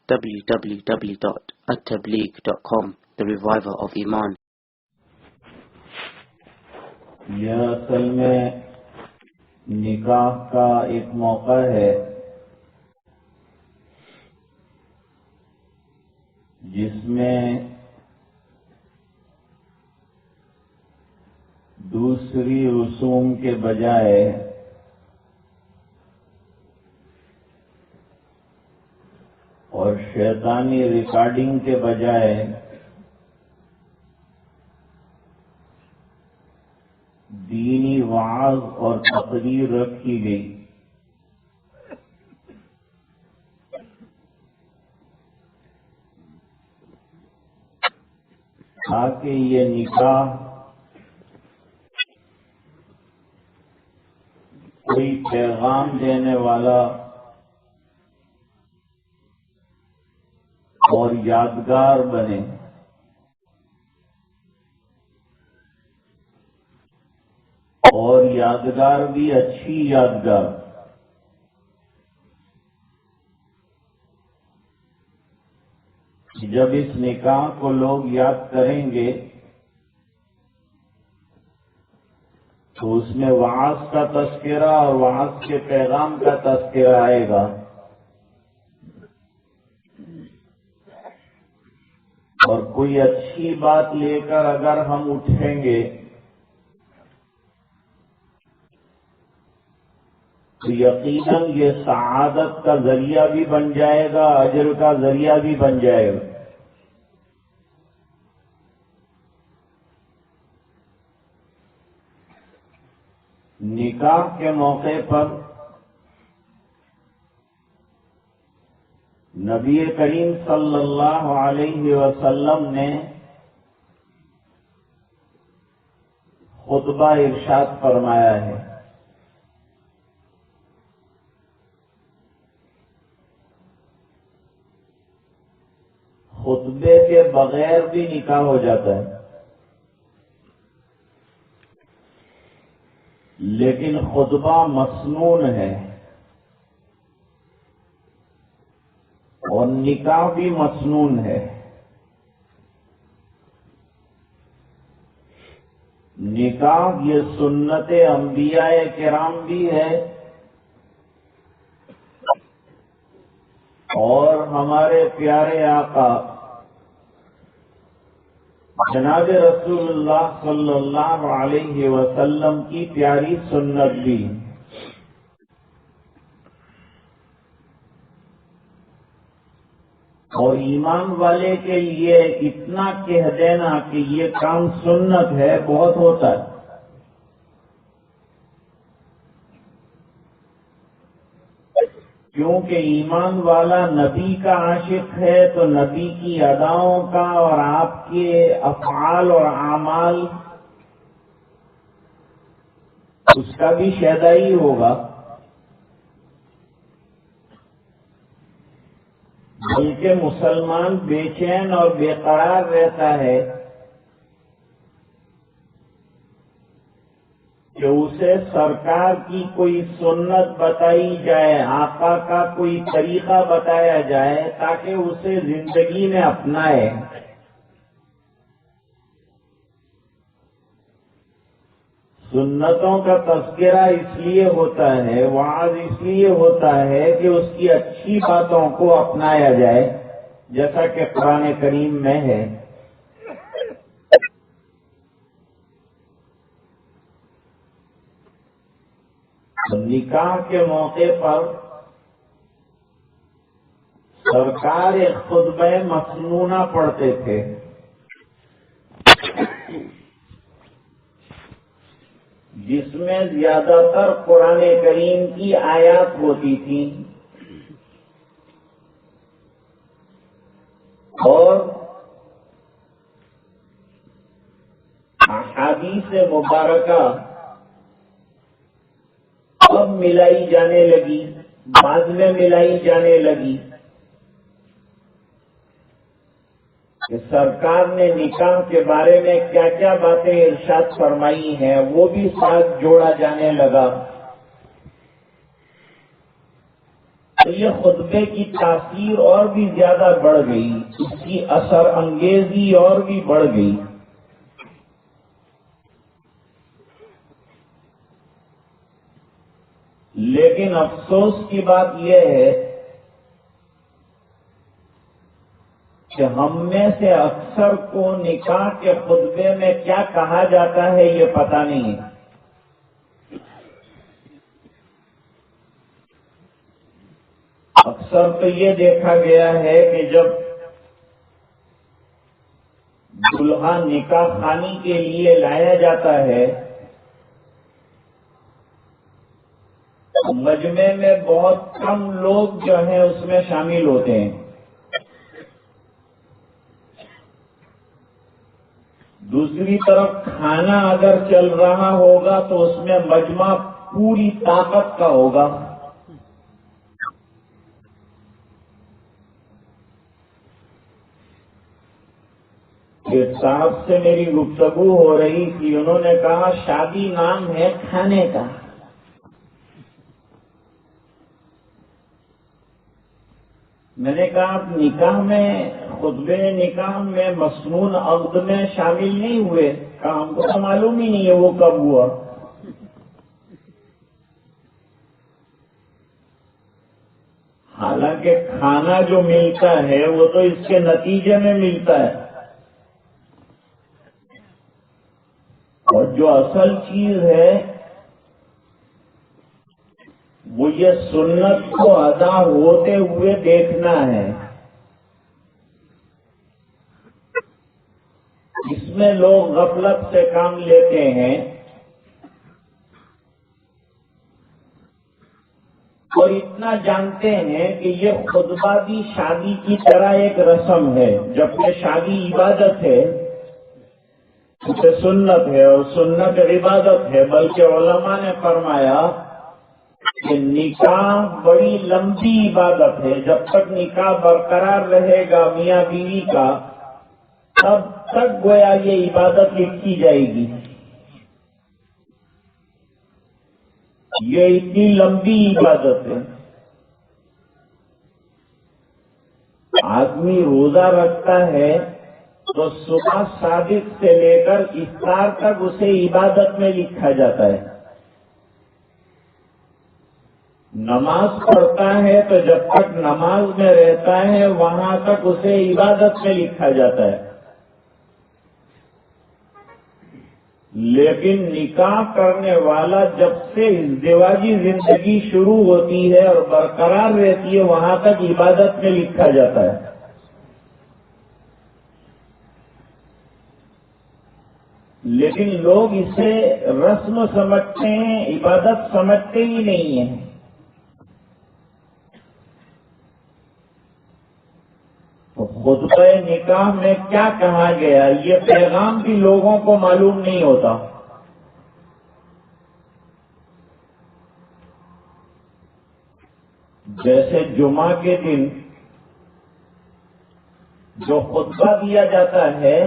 www.attableek.com, the reviver of Iman. یہ اصل میں نکاح کا ایک موقع ہے جس میں دوسری رسوم کے بجائے اور شیطانی ریکارڈنگ کے بجائے دینی وعظ اور تقریر رکھی گئی تاکہ یہ نکاح کوئی پیغام دینے والا اور یادگار بنے، اور یادگار بھی اچھی یادگار۔ جب اس نکاح کو لوگ یاد کریں گے تو اس میں وعظ کا تذکرہ اور وعظ کے پیغام کا تذکرہ آئے گا، اور کوئی اچھی بات لے کر اگر ہم اٹھیں گے تو یقیناً یہ سعادت کا ذریعہ بھی بن جائے گا، اجر کا ذریعہ بھی بن جائے گا۔ نکاح کے موقع پر نبی کریم صلی اللہ علیہ وسلم نے خطبہ ارشاد فرمایا ہے۔ خطبے کے بغیر بھی نکاح ہو جاتا ہے، لیکن خطبہ مسنون ہے اور نکاح بھی مسنون ہے۔ نکاح یہ سنت انبیاء کرام بھی ہے اور ہمارے پیارے آقا جناب رسول اللہ صلی اللہ علیہ وسلم کی پیاری سنت بھی۔ اور ایمان والے کے لیے اتنا کہہ دینا کہ یہ کام سنت ہے بہت ہوتا ہے، کیونکہ ایمان والا نبی کا عاشق ہے تو نبی کی اداؤں کا اور آپ کے افعال اور اعمال اس کا بھی شیدائی ہوگا، بلکہ مسلمان بے چین اور بے قرار رہتا ہے کہ اسے سرکار کی کوئی سنت بتائی جائے، آقا کا کوئی طریقہ بتایا جائے تاکہ اسے زندگی میں اپنائے۔ سنتوں کا تذکرہ اس لیے ہوتا ہے، وعظ اس لیے ہوتا ہے کہ اس کی اچھی باتوں کو اپنایا جائے، جیسا کہ قرآن کریم میں ہے۔ نکاح کے موقع پر سرکار ایک خطبہ مسنونہ پڑھتے تھے، جس میں زیادہ تر قرآن کریم کی آیات ہوتی تھیں اور احادیث مبارکہ اب ملائی جانے لگی، بعد میں ملائی جانے لگی کہ سرکار نے نکاح کے بارے میں کیا کیا باتیں ارشاد فرمائی ہیں وہ بھی ساتھ جوڑا جانے لگا۔ تو یہ خطبے کی تاثیر اور بھی زیادہ بڑھ گئی، اس کی اثر انگیزی اور بھی بڑھ گئی۔ لیکن افسوس کی بات یہ ہے کہ ہم میں سے اکثر کو نکاح کے خطبے میں کیا کہا جاتا ہے یہ پتہ نہیں ہے۔ اکثر تو یہ دیکھا گیا ہے کہ جب دلہا نکاح خوانی کے لیے لایا جاتا ہے تو مجمع میں بہت کم لوگ جو ہیں اس میں شامل ہوتے ہیں۔ دوسری طرف کھانا اگر چل رہا ہوگا تو اس میں مجمع پوری طاقت کا ہوگا۔ ایک صاحب سے میری گفتگو ہو رہی تھی، انہوں نے کہا شادی نام ہے کھانے کا۔ میں نے کہا آپ نکاح میں خطبے نکاح میں مسنون عقد میں شامل نہیں ہوئے؟ کہا ہم کو تو معلوم ہی نہیں ہے وہ کب ہوا۔ حالانکہ کھانا جو ملتا ہے وہ تو اس کے نتیجے میں ملتا ہے، اور جو اصل چیز ہے وہ یہ سنت کو ادا ہوتے ہوئے دیکھنا ہے۔ اس میں لوگ غفلت سے کام لیتے ہیں اور اتنا جانتے ہیں کہ یہ خطبہ بھی شادی کی طرح ایک رسم ہے، جبکہ شادی عبادت ہے، اسے سنت ہے اور سنت عبادت ہے۔ بلکہ علماء نے فرمایا کہ نکاح بڑی لمبی عبادت ہے، جب تک نکاح برقرار رہے گا میاں بیوی کا تب تک گویا یہ عبادت لکھی جائے گی۔ یہ اتنی لمبی عبادت ہے۔ آدمی روزہ رکھتا ہے تو صبح صادق سے لے کر افطار تک اسے عبادت میں لکھا جاتا ہے۔ نماز پڑھتا ہے تو جب تک نماز میں رہتا ہے وہاں تک اسے عبادت میں لکھا جاتا ہے۔ لیکن نکاح کرنے والا جب سے ازدواجی زندگی شروع ہوتی ہے اور برقرار رہتی ہے وہاں تک عبادت میں لکھا جاتا ہے۔ لیکن لوگ اسے رسم سمجھتے ہیں، عبادت سمجھتے ہی نہیں ہیں۔ تو خطبہ نکاح میں کیا کہا گیا یہ پیغام بھی لوگوں کو معلوم نہیں ہوتا۔ جیسے جمعہ کے دن جو خطبہ دیا جاتا ہے،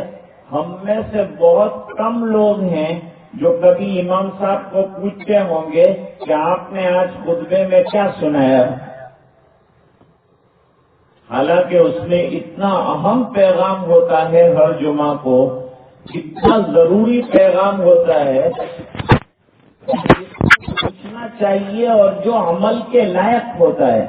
ہم میں سے بہت کم لوگ ہیں جو کبھی امام صاحب کو پوچھتے ہوں گے کہ آپ نے آج خطبے میں کیا سنایا، حالانکہ اس میں اتنا اہم پیغام ہوتا ہے ہر جمعہ کو، اتنا ضروری پیغام ہوتا ہے، پوچھنا چاہیے اور جو عمل کے لائق ہوتا ہے۔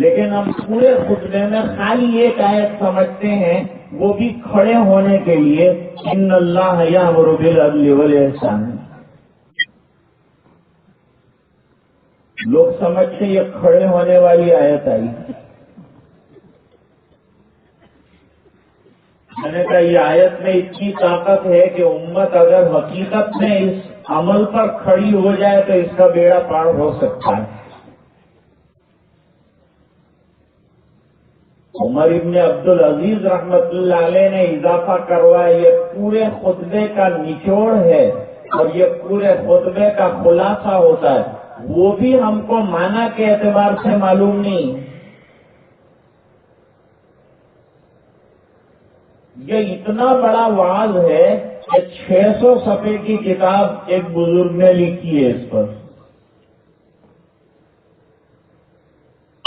لیکن ہم پورے خطبے میں خالی ایک آیت سمجھتے ہیں، وہ بھی کھڑے ہونے کے لیے، ان اللہ یامر بالعدل والاحسان۔ لوگ سمجھتے یہ کھڑے ہونے والی آیت آئی۔ میں نے کہا یہ آیت میں اتنی طاقت ہے کہ امت اگر حقیقت میں اس عمل پر کھڑی ہو جائے تو اس کا بیڑا پار ہو سکتا ہے۔ عمر ابن عبدالعزیز رحمت اللہ علیہ نے اضافہ کروایا، یہ پورے خطبے کا نچوڑ ہے اور یہ پورے خطبے کا خلاصہ ہوتا ہے، وہ بھی ہم کو معنی کے اعتبار سے معلوم نہیں۔ یہ اتنا بڑا وعظ ہے کہ 600 صفحے کی کتاب ایک بزرگ نے لکھی ہے اس پر۔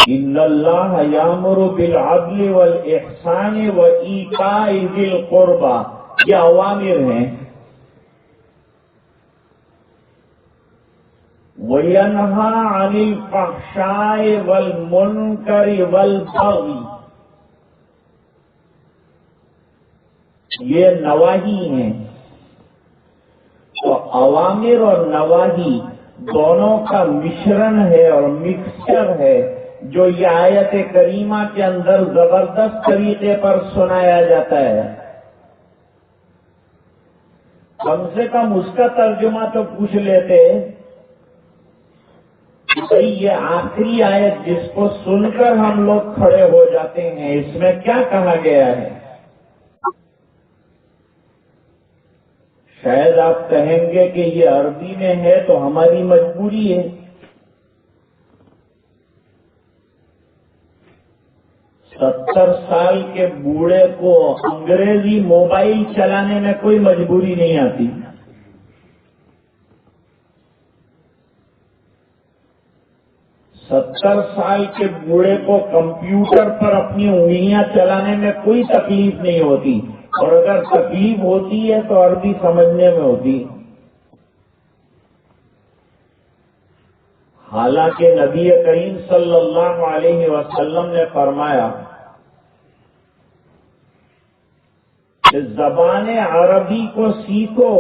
ان اللہ یامر بالعدل والاحسان وایتاء ذی القربى، یہ اوامر ہیں. وَيَنْهَى عَنِ الْفَحْشَاءِ وَالْمُنْكَرِ وَالْبَغْيِ، یہ نواہی ہیں. تو اوامر اور نواہی دونوں کا مشرن ہے اور مکسچر ہے، جو یہ آیت کریمہ کے اندر زبردست طریقے پر سنایا جاتا ہے. کم سے کم اس کا ترجمہ تو پوچھ لیتے کہ بھئی یہ آخری آیت جس کو سن کر ہم لوگ کھڑے ہو جاتے ہیں، اس میں کیا کہا گیا ہے؟ شاید آپ کہیں گے کہ یہ عربی میں ہے تو ہماری مجبوری ہے. 70 سال کے بوڑھے کو انگریزی موبائل چلانے میں کوئی مجبوری نہیں آتی. ستر سال کے بوڑھے کو کمپیوٹر پر اپنی انگلیاں چلانے میں کوئی تکلیف نہیں ہوتی، اور اگر تکلیف ہوتی ہے تو عربی سمجھنے میں ہوتی. حالانکہ نبی کریم صلی اللہ علیہ وسلم نے فرمایا کہ زبان عربی کو سیکھو،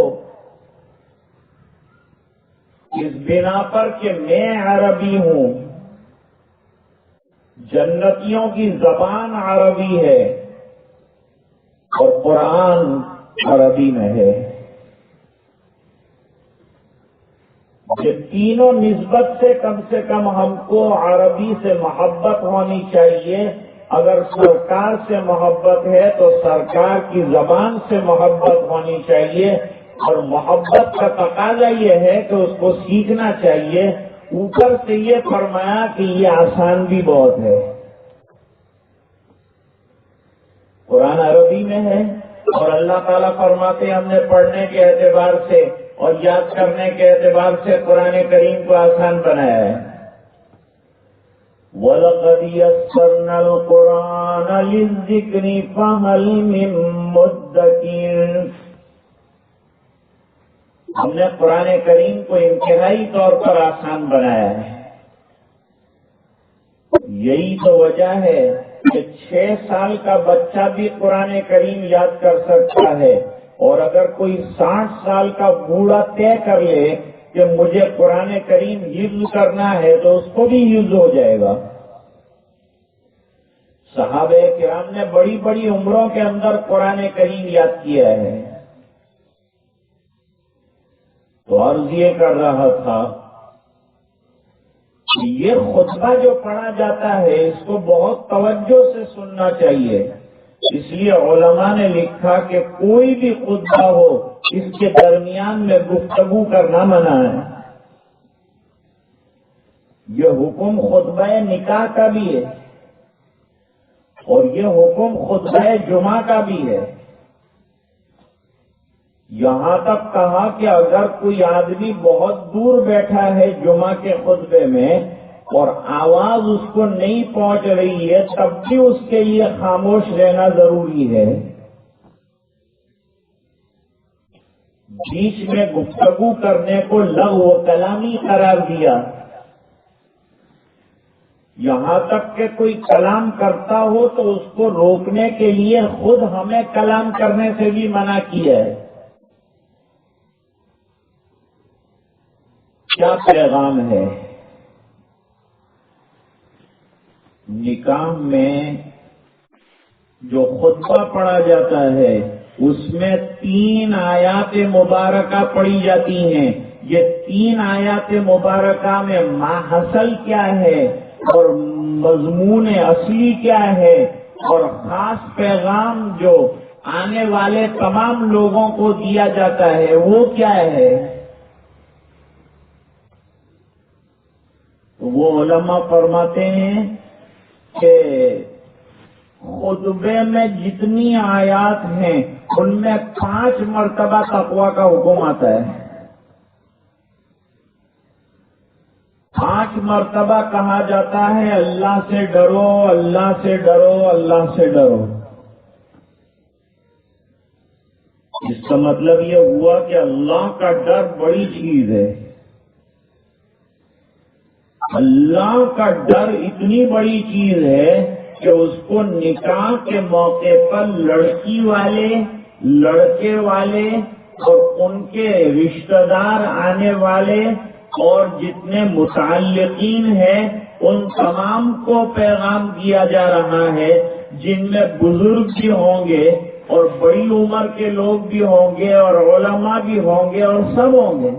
اس بنا پر کہ میں عربی ہوں. جنتیوں کی زبان عربی ہے اور قرآن عربی میں ہے. یہ تینوں نسبت سے کم ہم کو عربی سے محبت ہونی چاہیے. اگر سرکار سے محبت ہے تو سرکار کی زبان سے محبت ہونی چاہیے، اور محبت کا تقاضا یہ ہے کہ اس کو سیکھنا چاہیے. اوپر سے یہ فرمایا کہ یہ آسان بھی بہت ہے. قرآن عربی میں ہے، اور اللہ تعالیٰ فرماتے ہم نے پڑھنے کے اعتبار سے اور یاد کرنے کے اعتبار سے قرآن کریم کو آسان بنایا ہے. وَلَقَدْ يَسَّرْنَا الْقُرْآنَ لِلذِّكْرِ فَهَلْ مِن مُّدَّكِرٍ. ہم نے قرآن کریم کو انتہائی طور پر آسان بنایا ہے. یہی تو وجہ ہے کہ 6 سال کا بچہ بھی قرآن کریم یاد کر سکتا ہے، اور اگر کوئی 60 سال کا بوڑھا طے کر لے کہ مجھے قرآن کریم حفظ کرنا ہے تو اس کو بھی حفظ ہو جائے گا. صحابہ کرام نے بڑی بڑی عمروں کے اندر قرآن کریم یاد کیا ہے. تو عرض یہ کر رہا تھا کہ یہ خطبہ جو پڑھا جاتا ہے اس کو بہت توجہ سے سننا چاہیے. اس لیے علماء نے لکھا کہ کوئی بھی خطبہ ہو اس کے درمیان میں گفتگو کرنا منع ہے. یہ حکم خطبہ نکاح کا بھی ہے اور یہ حکم خطبہ جمعہ کا بھی ہے. یہاں تک کہا کہ اگر کوئی آدمی بہت دور بیٹھا ہے جمعہ کے خطبے میں اور آواز اس کو نہیں پہنچ رہی ہے تب بھی اس کے لیے خاموش رہنا ضروری ہے. بیچ میں گفتگو کرنے کو لغو و کلامی قرار دیا. یہاں تک کہ کوئی کلام کرتا ہو تو اس کو روکنے کے لیے خود ہمیں کلام کرنے سے بھی منع کیا ہے. کیا پیغام ہے؟ نکاح میں جو خطبہ پڑھا جاتا ہے اس میں 3 آیات مبارکہ پڑھی جاتی ہیں. یہ 3 آیات مبارکہ میں ماحصل کیا ہے اور مضمون اصلی کیا ہے اور خاص پیغام جو آنے والے تمام لوگوں کو دیا جاتا ہے وہ کیا ہے. وہ علماء فرماتے ہیں کہ خطبے میں جتنی آیات ہیں ان میں 5 مرتبہ تقویٰ کا حکم آتا ہے. 5 مرتبہ کہا جاتا ہے اللہ سے ڈرو، اللہ سے ڈرو، اللہ سے ڈرو۔ اس کا مطلب یہ ہوا کہ اللہ کا ڈر بڑی چیز ہے۔ اللہ کا ڈر اتنی بڑی چیز ہے کہ اس کو نکاح کے موقع پر لڑکی والے، لڑکے والے اور ان کے رشتہ دار آنے والے اور جتنے متعلقین ہیں ان تمام کو پیغام دیا جا رہا ہے، جن میں بزرگ بھی ہوں گے اور بڑی عمر کے لوگ بھی ہوں گے اور علماء بھی ہوں گے اور سب ہوں گے۔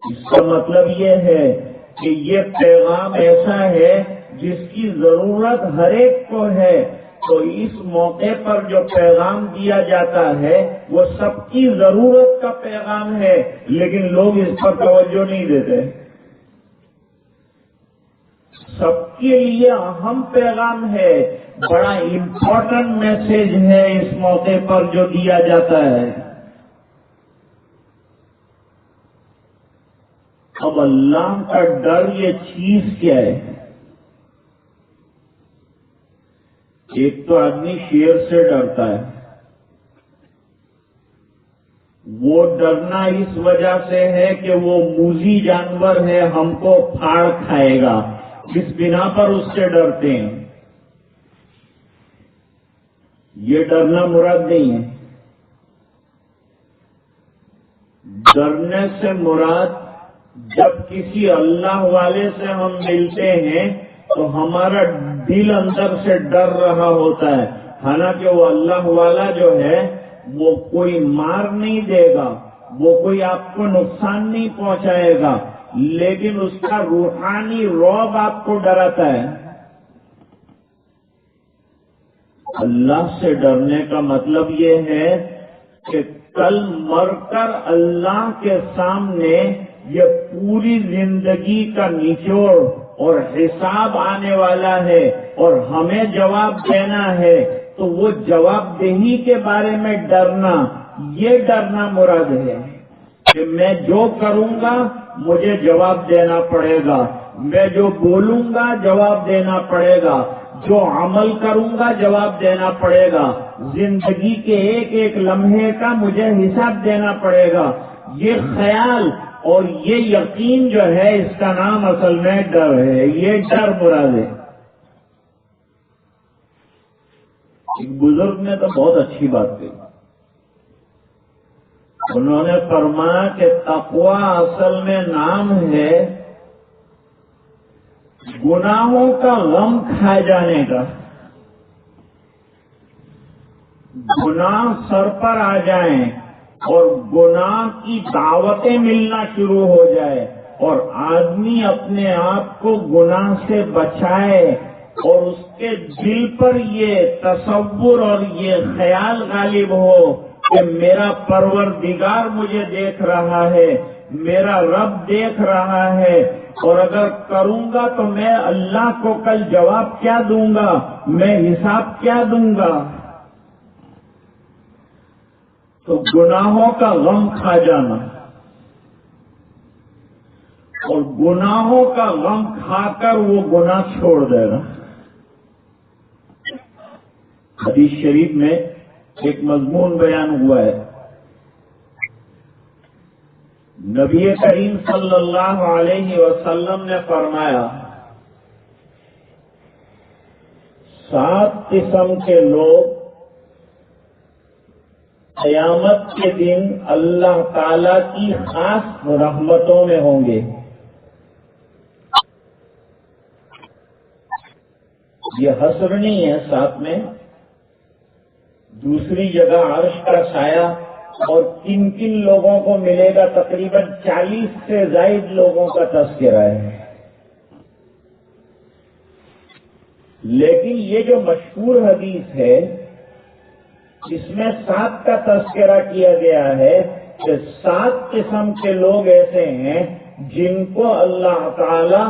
اس کا مطلب یہ ہے کہ یہ پیغام ایسا ہے جس کی ضرورت ہر ایک کو ہے، تو اس موقع پر جو پیغام دیا جاتا ہے وہ سب کی ضرورت کا پیغام ہے، لیکن لوگ اس پر توجہ نہیں دیتے۔ سب کے لیے اہم پیغام ہے، بڑا امپورٹنٹ میسج ہے اس موقع پر جو دیا جاتا ہے۔ اب اللہ کا ڈر یہ چیز کیا ہے؟ ایک تو آدمی شیر سے ڈرتا ہے، وہ ڈرنا اس وجہ سے ہے کہ وہ موذی جانور ہے، ہم کو پھاڑ کھائے گا، اس بنا پر اس سے ڈرتے ہیں۔ یہ ڈرنا مراد نہیں ہے۔ ڈرنے سے مراد جب کسی اللہ والے سے ہم ملتے ہیں تو ہمارا دل اندر سے ڈر رہا ہوتا ہے، حالانکہ وہ اللہ والا جو ہے وہ کوئی مار نہیں دے گا، وہ کوئی آپ کو نقصان نہیں پہنچائے گا، لیکن اس کا روحانی رعب آپ کو ڈراتا ہے۔ اللہ سے ڈرنے کا مطلب یہ ہے کہ کل مر کر اللہ کے سامنے یہ پوری زندگی کا نچوڑ اور حساب آنے والا ہے اور ہمیں جواب دینا ہے، تو وہ جواب دہی کے بارے میں ڈرنا، یہ ڈرنا مراد ہے کہ میں جو کروں گا مجھے جواب دینا پڑے گا، میں جو بولوں گا جواب دینا پڑے گا، جو عمل کروں گا جواب دینا پڑے گا، زندگی کے ایک ایک لمحے کا مجھے حساب دینا پڑے گا۔ یہ خیال اور یہ یقین جو ہے اس کا نام اصل میں ڈر ہے، یہ ڈر مراد ہے۔ ایک بزرگ نے تو بہت اچھی بات کہی، انہوں نے فرمایا کہ تقویٰ اصل میں نام ہے گناہوں کا غم کھائے جانے کا۔ گناہ سر پر آ جائیں اور گناہ کی دعوتیں ملنا شروع ہو جائے اور آدمی اپنے آپ کو گناہ سے بچائے اور اس کے دل پر یہ تصور اور یہ خیال غالب ہو کہ میرا پروردگار مجھے دیکھ رہا ہے، میرا رب دیکھ رہا ہے، اور اگر کروں گا تو میں اللہ کو کل جواب کیا دوں گا، میں حساب کیا دوں گا۔ تو گناہوں کا غم کھا جانا اور گناہوں کا غم کھا کر وہ گناہ چھوڑ دے گا۔ حدیث شریف میں ایک مضمون بیان ہوا ہے، نبی کریم صلی اللہ علیہ وسلم نے فرمایا 7 قسم کے لوگ قیامت کے دن اللہ تعالی کی خاص رحمتوں میں ہوں گے۔ یہ حصر نہیں ہے، ساتھ میں دوسری جگہ عرش کا سایہ، اور کن کن لوگوں کو ملے گا، تقریباً 40 سے زائد لوگوں کا تذکرہ ہے۔ لیکن یہ جو مشہور حدیث ہے اس میں 7 کا تذکرہ کیا گیا ہے کہ 7 قسم کے لوگ ایسے ہیں جن کو اللہ تعالی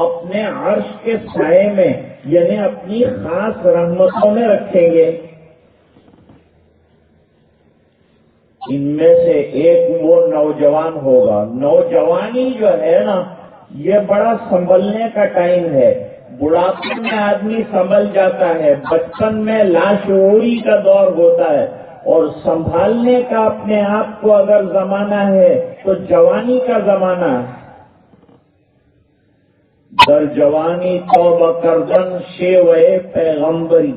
اپنے عرش کے سائے میں یعنی اپنی خاص رحمتوں میں رکھیں گے۔ ان میں سے ایک وہ نوجوان ہوگا. نوجوانی جو ہے نا یہ بڑا سنبھلنے کا ٹائم ہے. بڑھاپے میں آدمی سنبھل جاتا ہے، بچپن میں لاشعوری کا دور ہوتا ہے، اور سنبھالنے کا اپنے آپ کو اگر زمانہ ہے تو جوانی کا زمانہ ہے. در جوانی توبہ کردن شیوے پیغمبری.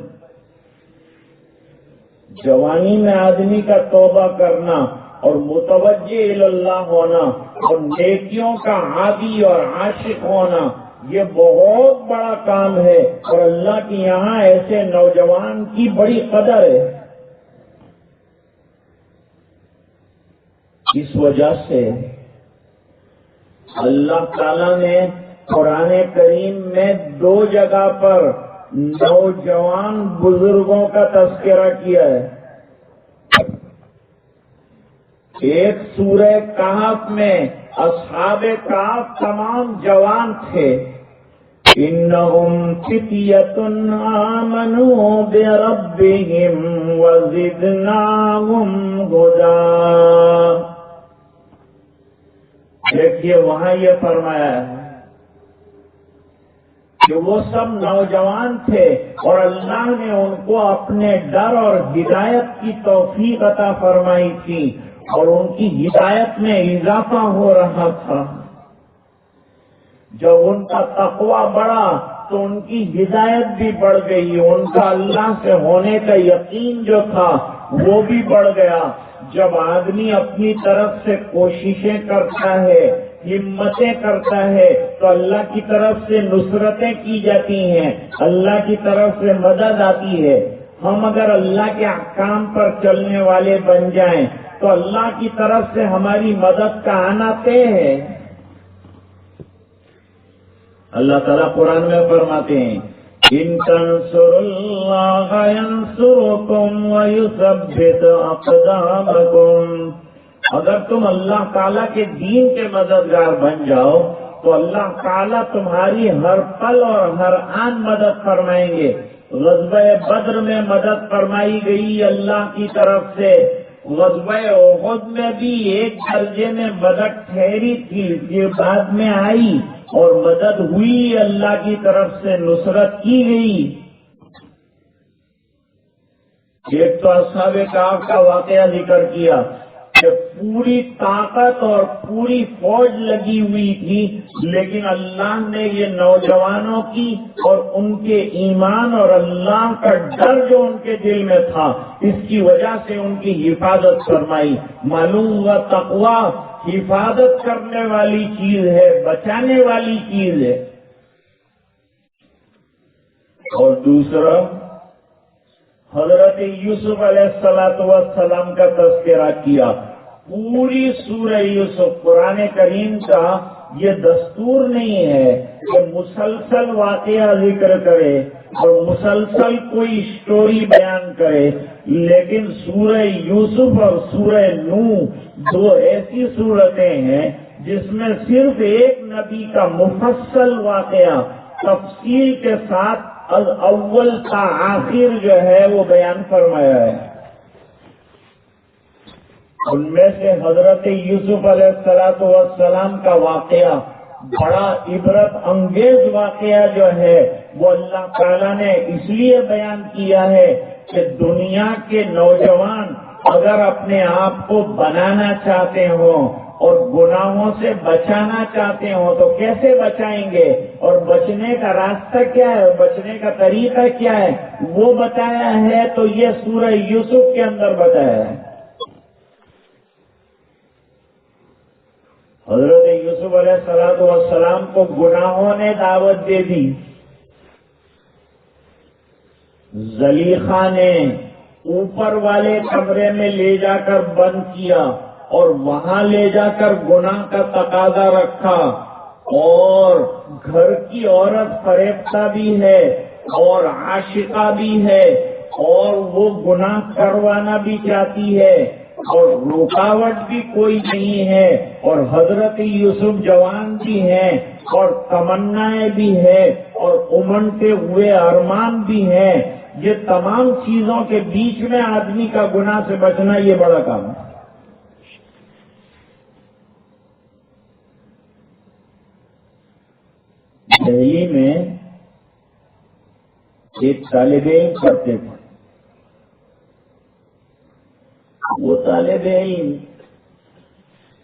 جوانی میں آدمی کا توبہ کرنا اور متوجہ اللہ ہونا اور نیکیوں کا عابد اور عاشق ہونا یہ بہت بڑا کام ہے، اور اللہ کے یہاں ایسے نوجوان کی بڑی قدر ہے. اس وجہ سے اللہ تعالیٰ نے قرآن کریم میں 2 جگہ پر نوجوان بزرگوں کا تذکرہ کیا ہے. ایک سورہ کہف میں اصحاب کہف تمام جوان تھے. انہم فتیۃ آمنوا بربہم وزدناہم ہدی. دیکھیے وہاں یہ فرمایا ہے کہ وہ سب نوجوان تھے اور اللہ نے ان کو اپنے ڈر اور ہدایت کی توفیق عطا فرمائی تھی، اور ان کی ہدایت میں اضافہ ہو رہا تھا. جب ان کا تقوی بڑھا تو ان کی ہدایت بھی بڑھ گئی، ان کا اللہ سے ہونے کا یقین جو تھا وہ بھی بڑھ گیا. جب آدمی اپنی طرف سے کوششیں کرتا ہے، ہمتیں کرتا ہے، تو اللہ کی طرف سے نصرتیں کی جاتی ہیں، اللہ کی طرف سے مدد آتی ہے. ہم اگر اللہ کے احکام پر چلنے والے بن جائیں تو اللہ کی طرف سے ہماری مدد کا آنا طے ہے. اللہ تعالیٰ قرآن میں فرماتے ہیں ان تنصروا اللہ ینصرکم ویثبت اقدامکم. اگر تم اللہ تعالیٰ کے دین کے مددگار بن جاؤ تو اللہ تعالیٰ تمہاری ہر پل اور ہر آن مدد فرمائیں گے. غزوہ بدر میں مدد فرمائی گئی اللہ کی طرف سے. غزوہ احد میں بھی ایک درجے میں مدد ٹھہری تھی، پھر بعد میں آئی اور مدد ہوئی، اللہ کی طرف سے نصرت کی گئی. ایک تو اصحاب کہف کا واقعہ ذکر کیا کہ پوری طاقت اور پوری فوج لگی ہوئی تھی، لیکن اللہ نے یہ نوجوانوں کی اور ان کے ایمان اور اللہ کا ڈر جو ان کے دل میں تھا اس کی وجہ سے ان کی حفاظت فرمائی. معلوم ہوا تقویٰ حفاظت کرنے والی چیز ہے، بچانے والی چیز ہے. اور دوسرا حضرت یوسف علیہ السلام کا تذکرہ کیا. پوری سورہ یوسف قرآن کریم کا یہ دستور نہیں ہے کہ مسلسل واقعہ ذکر کرے اور مسلسل کوئی سٹوری بیان کرے، لیکن سورہ یوسف اور سورہ نوح 2 ایسی صورتیں ہیں جس میں صرف ایک نبی کا مفصل واقعہ تفصیل کے ساتھ از اول تا آخر جو ہے وہ بیان فرمایا ہے. ان میں سے حضرت یوسف علیہ السلام کا واقعہ بڑا عبرت انگیز واقعہ جو ہے وہ اللہ تعالیٰ نے اس لیے بیان کیا ہے کہ دنیا کے نوجوان اگر اپنے آپ کو بنانا چاہتے ہوں اور گناہوں سے بچانا چاہتے ہوں تو کیسے بچائیں گے، اور بچنے کا راستہ کیا ہے، بچنے کا طریقہ کیا ہے، وہ بتایا ہے. تو یہ سورہ یوسف کے اندر بتایا ہے. حضرت یوسف علیہ السلام کو گناہوں نے دعوت دے دی. زلیخا نے اوپر والے کمرے میں لے جا کر بند کیا اور وہاں لے جا کر گناہ کا تقاضا رکھا، اور گھر کی عورت فریفتہ بھی ہے اور عاشقہ بھی ہے اور وہ گناہ کروانا بھی چاہتی ہے اور رکاوٹ بھی کوئی نہیں ہے، اور حضرت یوسف جوان بھی ہیں اور تمنائیں بھی ہیں اور امنتے ہوئے ارمان بھی ہیں. یہ تمام چیزوں کے بیچ میں آدمی کا گناہ سے بچنا یہ بڑا کام ہے. دہلی میں ایک طالب علم پڑھتے تھے. وہ طالب علم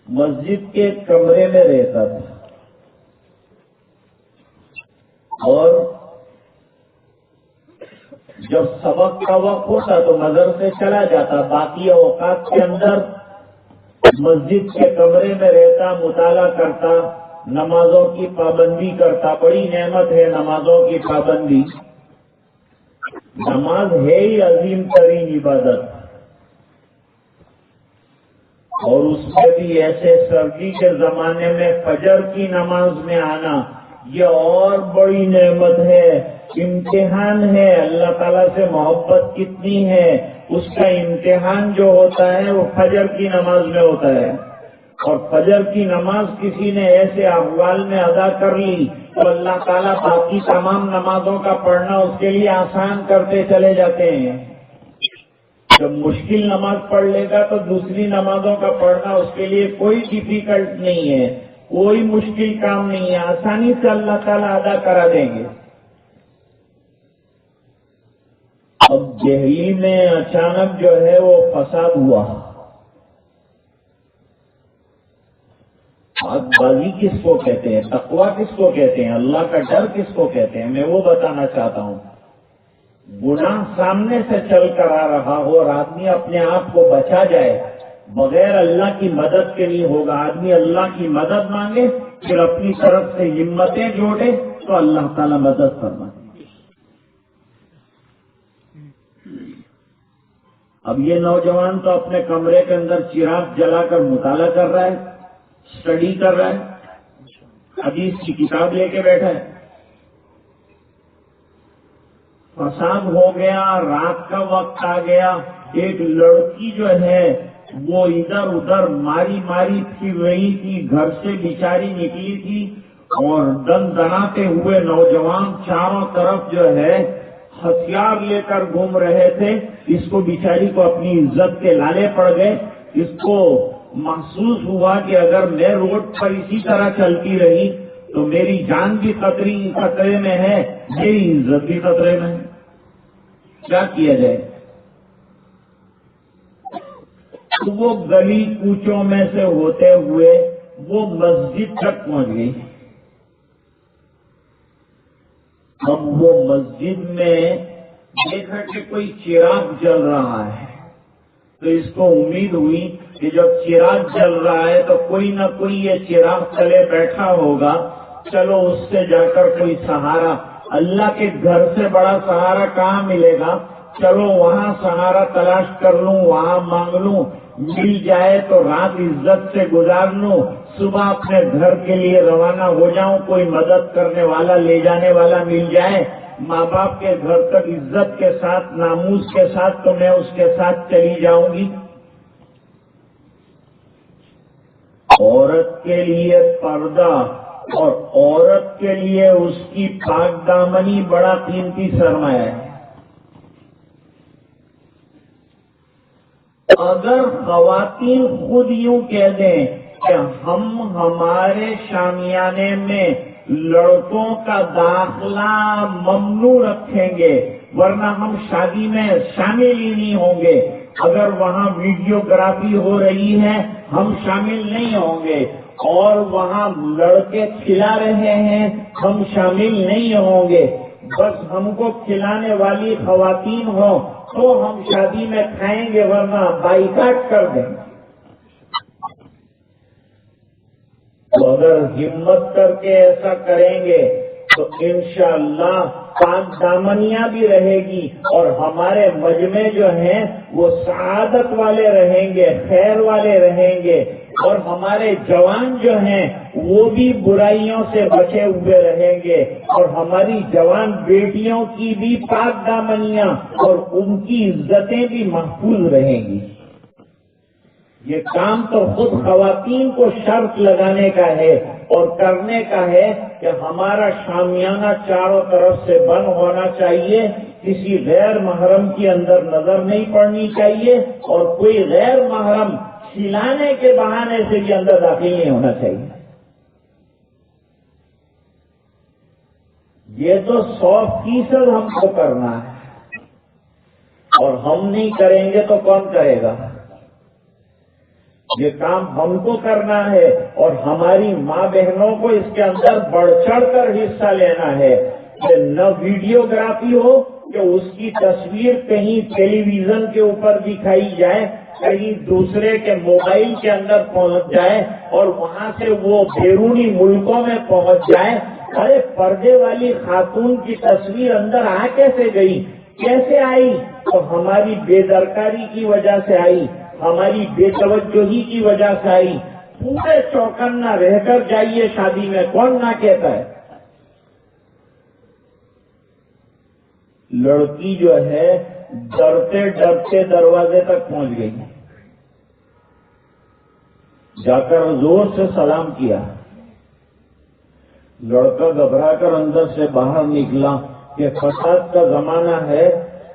مسجد کے کمرے میں رہتا تھا اور جب سبق کا وقت ہوتا تو مدرسے چلا جاتا. باقی اوقات کے اندر مسجد کے کمرے میں رہتا, مطالعہ کرتا, نمازوں کی پابندی کرتا. بڑی نعمت ہے نمازوں کی پابندی. نماز ہے ہی عظیم ترین عبادت, اور اس میں بھی ایسے سردی کے زمانے میں فجر کی نماز میں آنا یہ اور بڑی نعمت ہے. امتحان ہے, اللہ تعالیٰ سے محبت کتنی ہے اس کا امتحان جو ہوتا ہے وہ فجر کی نماز میں ہوتا ہے. اور فجر کی نماز کسی نے ایسے احوال میں ادا کر لی تو اللہ تعالیٰ باقی تمام نمازوں کا پڑھنا اس کے لیے آسان کرتے چلے جاتے ہیں. جب مشکل نماز پڑھ لے گا تو دوسری نمازوں کا پڑھنا اس کے لیے کوئی ڈیفیکلٹ نہیں ہے, کوئی مشکل کام نہیں ہے, آسانی سے اللہ تعالیٰ ادا کرا دیں گے. اب دہلی میں اچانک جو ہے وہ فساد ہوا. آگ بازی کس کو کہتے ہیں, تقویٰ کس کو کہتے ہیں, اللہ کا ڈر کس کو کہتے ہیں, میں وہ بتانا چاہتا ہوں. گناہ سامنے سے چل کر آ رہا ہو اور آدمی اپنے آپ کو بچا جائے, بغیر اللہ کی مدد کے لیے ہوگا. آدمی اللہ کی مدد مانگے پھر اپنی طرف سے ہمتیں جوڑے تو اللہ تعالیٰ مدد فرمائے. اب یہ نوجوان تو اپنے کمرے کے اندر چراغ جلا کر مطالعہ کر رہا ہے, اسٹڈی کر رہا ہے, حدیث کی کتاب لے کے بیٹھا ہے. فساد ہو گیا, رات کا وقت آ گیا. ایک لڑکی جو ہے وہ ادھر ادھر ماری ماری پھر رہی تھی, گھر سے بیچاری نکلی تھی اور دن دناتے ہوئے نوجوان چاروں طرف جو ہے ہتھیار لے کر گھوم رہے تھے. اس کو بیچاری کو اپنی عزت کے لالے پڑ گئے. اس کو محسوس ہوا کہ اگر میں روڈ پر اسی طرح چلتی رہی تو میری جان بھی خطرے میں ہے, میری عزت بھی خطرے میں ہے. کیا کیا جائے؟ تو وہ گلی کوچوں میں سے ہوتے ہوئے وہ مسجد تک پہنچ گئی. اب وہ مسجد میں دیکھا کہ کوئی چراغ جل رہا ہے تو اس کو امید ہوئی کہ جب چراغ جل رہا ہے تو کوئی نہ کوئی یہ چراغ چلے بیٹھا ہوگا, چلو اس سے جا کر کوئی سہارا, اللہ کے گھر سے بڑا سہارا کہاں ملے گا, چلو وہاں سہارا تلاش کر لوں, وہاں مانگ لوں, مل جائے تو رات عزت سے گزار لوں, صبح اپنے گھر کے لیے روانہ ہو جاؤں, کوئی مدد کرنے والا لے جانے والا مل جائے, ماں باپ کے گھر تک عزت کے ساتھ ناموس کے ساتھ تو میں اس کے ساتھ چلی جاؤں گی. عورت کے لیے پردہ اور عورت کے لیے اس کی پاک دامنی بڑا قیمتی سرمایہ ہے. اگر خواتین خود یوں کہہ دیں کہ ہم ہمارے شامیانے میں لڑکوں کا داخلہ ممنوع رکھیں گے ورنہ ہم شادی میں شامل ہی نہیں ہوں گے, اگر وہاں ویڈیوگرافی ہو رہی ہے ہم شامل نہیں ہوں گے, اور وہاں لڑکے کھلا رہے ہیں ہم شامل نہیں ہوں گے, بس ہم کو کھلانے والی خواتین ہوں تو ہم شادی میں کھائیں گے ورنہ بائیکاٹ کر دیں. تو اگر ہمت کر کے ایسا کریں گے تو انشاءاللہ پاک دامنیاں بھی رہے گی اور ہمارے مجمع جو ہیں وہ سعادت والے رہیں گے, خیر والے رہیں گے, اور ہمارے جوان جو ہیں وہ بھی برائیوں سے بچے ہوئے رہیں گے, اور ہماری جوان بیٹیوں کی بھی پاک دامنیاں اور ان کی عزتیں بھی محفوظ رہیں گی. یہ کام تو خود خواتین کو شرط لگانے کا ہے اور کرنے کا ہے کہ ہمارا شامیانہ چاروں طرف سے بند ہونا چاہیے, کسی غیر محرم کی اندر نظر نہیں پڑنی چاہیے, اور کوئی غیر محرم کھلانے کے بہانے سے بھی اندر داخل نہیں ہونا چاہیے. یہ تو 100% ہم کو کرنا ہے، اور ہم نہیں کریں گے تو کون کرے گا؟ یہ کام ہم کو کرنا ہے، اور ہماری ماں بہنوں کو اس کے اندر بڑھ چڑھ کر حصہ لینا ہے۔ کہ نہ ویڈیوگرافی ہو کہ اس کی تصویر کہیں ٹیلی ویژن کے اوپر دکھائی جائے، کہیں دوسرے کے موبائل کے اندر پہنچ جائے اور وہاں سے وہ بیرونی ملکوں میں پہنچ جائے۔ ارے پردے والی خاتون کی تصویر اندر آ کیسے گئی؟ کیسے آئی؟ تو ہماری بے درکاری کی وجہ سے آئی، ہماری بے توجہی کی وجہ سے آئی۔ پورے چوکنا رہ کر جائیے شادی میں، کون نہ کہتا ہے؟ لڑکی جو ہے ڈرتے ڈرتے دروازے تک پہنچ گئی، جا کر زور سے سلام کیا۔ لڑکا گھبرا کر اندر سے باہر نکلا کہ فساد کا زمانہ ہے،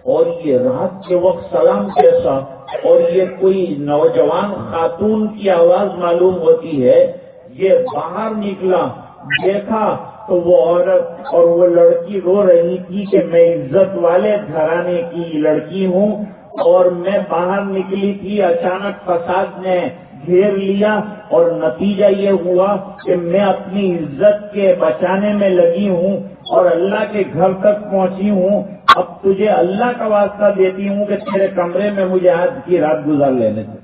اور یہ رات کے وقت سلام کیسا؟ اور یہ کوئی نوجوان خاتون کی آواز معلوم ہوتی ہے۔ یہ باہر نکلا، دیکھا تو وہ عورت اور وہ لڑکی رو رہی تھی کہ میں عزت والے گھرانے کی لڑکی ہوں، اور میں باہر نکلی تھی، اچانک فساد نے گھیر لیا، اور نتیجہ یہ ہوا کہ میں اپنی عزت کے بچانے میں لگی ہوں اور اللہ کے گھر تک پہنچی ہوں۔ اب تجھے اللہ کا واسطہ دیتی ہوں کہ تیرے کمرے میں مجھے آج کی رات گزار لینے دے۔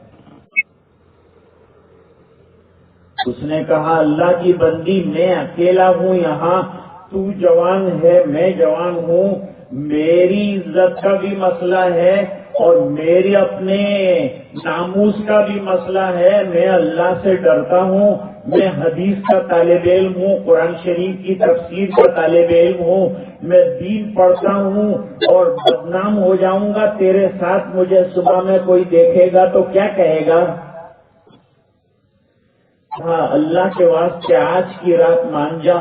اس نے کہا اللہ کی بندی، میں اکیلا ہوں یہاں، تو جوان ہے، میں جوان ہوں، میری عزت کا بھی مسئلہ ہے اور میری اپنے ناموس کا بھی مسئلہ ہے۔ میں اللہ سے ڈرتا ہوں، میں حدیث کا طالب علم ہوں، قرآن شریف کی تفسیر کا طالب علم ہوں، میں دین پڑھتا ہوں، اور بدنام ہو جاؤں گا تیرے ساتھ۔ مجھے صبح میں کوئی دیکھے گا تو کیا کہے گا؟ ہاں اللہ کے واسطے آج کی رات مان جا،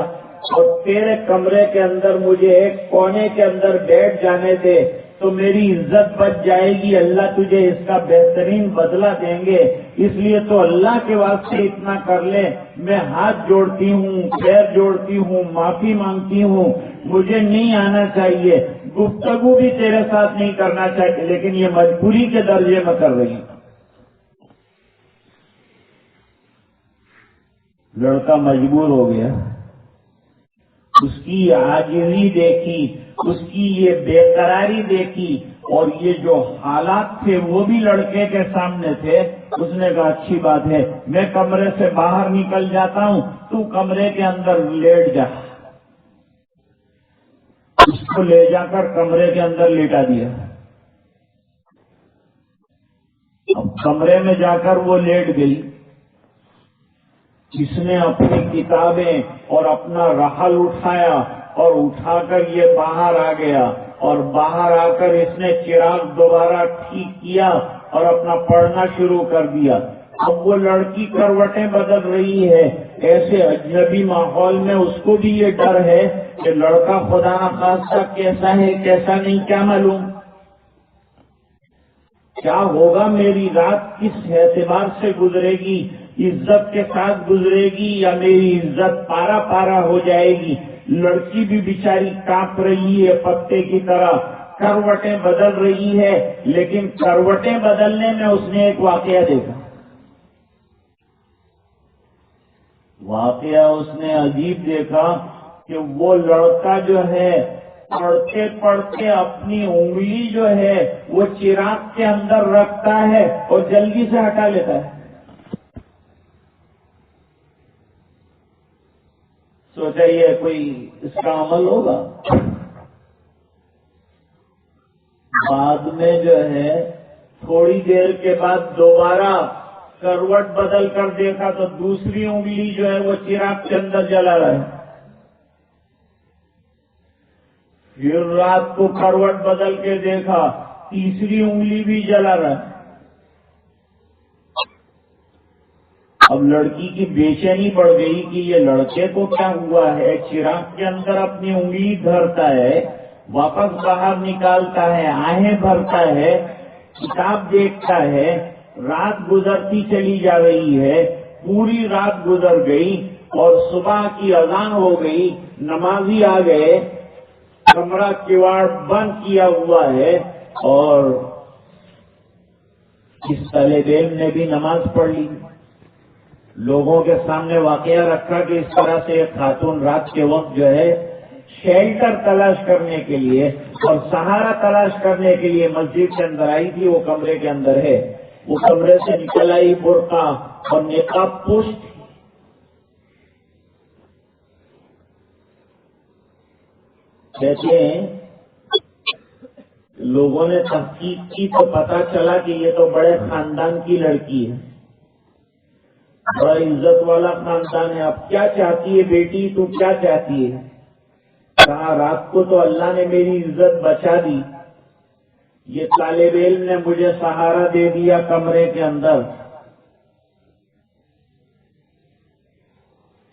اور تیرے کمرے کے اندر مجھے ایک کونے کے اندر بیٹھ جانے دے تو میری عزت بچ جائے گی، اللہ تجھے اس کا بہترین بدلہ دیں گے۔ اس لیے تو اللہ کے واسطے اتنا کر لے، میں ہاتھ جوڑتی ہوں، پیر جوڑتی ہوں، معافی مانگتی ہوں، مجھے نہیں آنا چاہیے، گفتگو بھی تیرے ساتھ نہیں کرنا چاہیے، لیکن یہ مجبوری کے درجے میں کر رہی ہوں۔ لڑکا مجبور ہو گیا، اس کی عاجزی دیکھی، اس کی یہ بے قراری دیکھی، اور یہ جو حالات تھے وہ بھی لڑکے کے سامنے تھے۔ اس نے کہا اچھی بات ہے، میں کمرے سے باہر نکل جاتا ہوں، تو کمرے کے اندر لیٹ جا۔ اس کو لے جا کر کمرے کے اندر لیٹا دیا۔ اب کمرے میں جا کر وہ لیٹ گئی۔ اس نے اپنی کتابیں اور اپنا رحل اٹھایا اور اٹھا کر یہ باہر آ گیا، اور باہر آ کر اس نے چراغ دوبارہ ٹھیک کیا اور اپنا پڑھنا شروع کر دیا۔ اب وہ لڑکی کروٹیں بدل رہی ہے، ایسے اجنبی ماحول میں اس کو بھی یہ ڈر ہے کہ لڑکا خدا نخواستہ کیسا ہے کیسا نہیں کیا معلوم، کیا ہوگا، میری رات کس اعتبار سے گزرے گی، عزت کے ساتھ گزرے گی یا میری عزت پارا پارا ہو جائے گی۔ لڑکی بھی بیچاری کانپ رہی ہے پتے کی طرح، کروٹیں بدل رہی ہے، لیکن کروٹیں بدلنے میں اس نے ایک واقعہ دیکھا۔ واقعہ اس نے عجیب دیکھا کہ وہ لڑکا جو ہے پڑھتے پڑھتے اپنی انگلی جو ہے وہ چراغ کے اندر رکھتا ہے اور جلدی سے ہٹا لیتا ہے۔ سوچا یہ کوئی اس کا عمل ہوگا؟ بعد میں جو ہے تھوڑی دیر کے بعد دوبارہ کروٹ بدل کر دیکھا تو دوسری انگلی جو ہے وہ چراغ کے اندر جلا رہا ہے۔ پھر رات کو کروٹ بدل کے دیکھا، تیسری انگلی بھی جلا رہا ہے۔ اب لڑکی کی بے چینی بڑھ گئی کہ یہ لڑکے کو کیا ہوا ہے، چراغ کے اندر اپنی انگلی دھرتا ہے، واپس باہر نکالتا ہے، آہیں بھرتا ہے، کتاب دیکھتا ہے، رات گزرتی چلی جا رہی ہے، پوری رات گزر گئی اور صبح کی اذان ہو گئی، نمازی آ گئے، کمرہ کیواڑ بند کیا ہوا ہے، اور اس طالب علم نے بھی نماز پڑھ لی. لوگوں کے سامنے واقعہ رکھا کہ اس طرح سے ایک خاتون رات کے وقت جو ہے شیلٹر تلاش کرنے کے لیے اور سہارا تلاش کرنے کے لیے مسجد کے اندر آئی تھی. وہ کمرے کے اندر ہے، وہ کمرے سے نکل آئی برقع اور نقاب پوش تھی. کہتے ہیں لوگوں نے تحقیق کی تو پتا چلا کہ یہ تو بڑے خاندان کی لڑکی ہے، بڑا عزت والا خاندان ہے. اب کیا چاہتی ہے بیٹی، تو کیا چاہتی ہے؟ کہا رات کو تو اللہ نے میری عزت بچا دی، یہ طالب علم نے مجھے سہارا دے دیا کمرے کے اندر،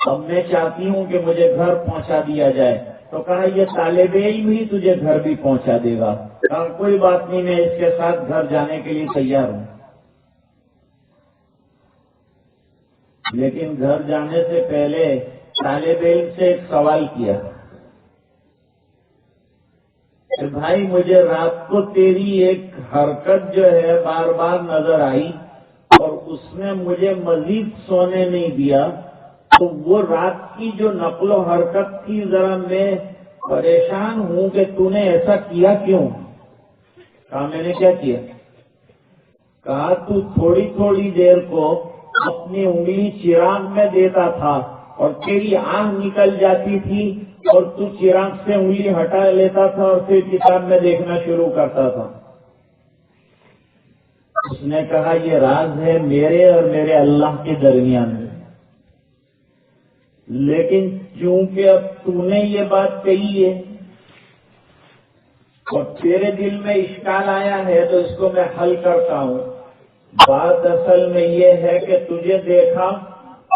اب میں چاہتی ہوں کہ مجھے گھر پہنچا دیا جائے. تو کہا یہ طالب علم ہی تجھے گھر بھی پہنچا دے گا. کہا کوئی بات نہیں، میں اس کے ساتھ گھر جانے کے لیے تیار ہوں. لیکن گھر جانے سے پہلے طالب علم سے ایک سوال کیا کہ بھائی مجھے رات کو تیری ایک حرکت جو ہے بار بار نظر آئی اور اس نے مجھے مزید سونے نہیں دیا، تو وہ رات کی جو نقل و حرکت تھی ذرا میں پریشان ہوں کہ تو نے ایسا کیا کیوں؟ کہا میں نے کیا کیا؟ کہا تو تھوڑی تھوڑی دیر کو اپنی انگلی چراغ میں دیتا تھا اور تیری آنکھ نکل جاتی تھی اور تو چراغ سے انگلی ہٹا لیتا تھا اور پھر کتاب میں دیکھنا شروع کرتا تھا. اس نے کہا یہ راز ہے میرے اور میرے اللہ کے درمیان میں، لیکن چونکہ اب تو نے یہ بات کہی ہے اور تیرے دل میں اشکال آیا ہے تو اس کو میں حل کرتا ہوں. بات اصل میں یہ ہے کہ تجھے دیکھا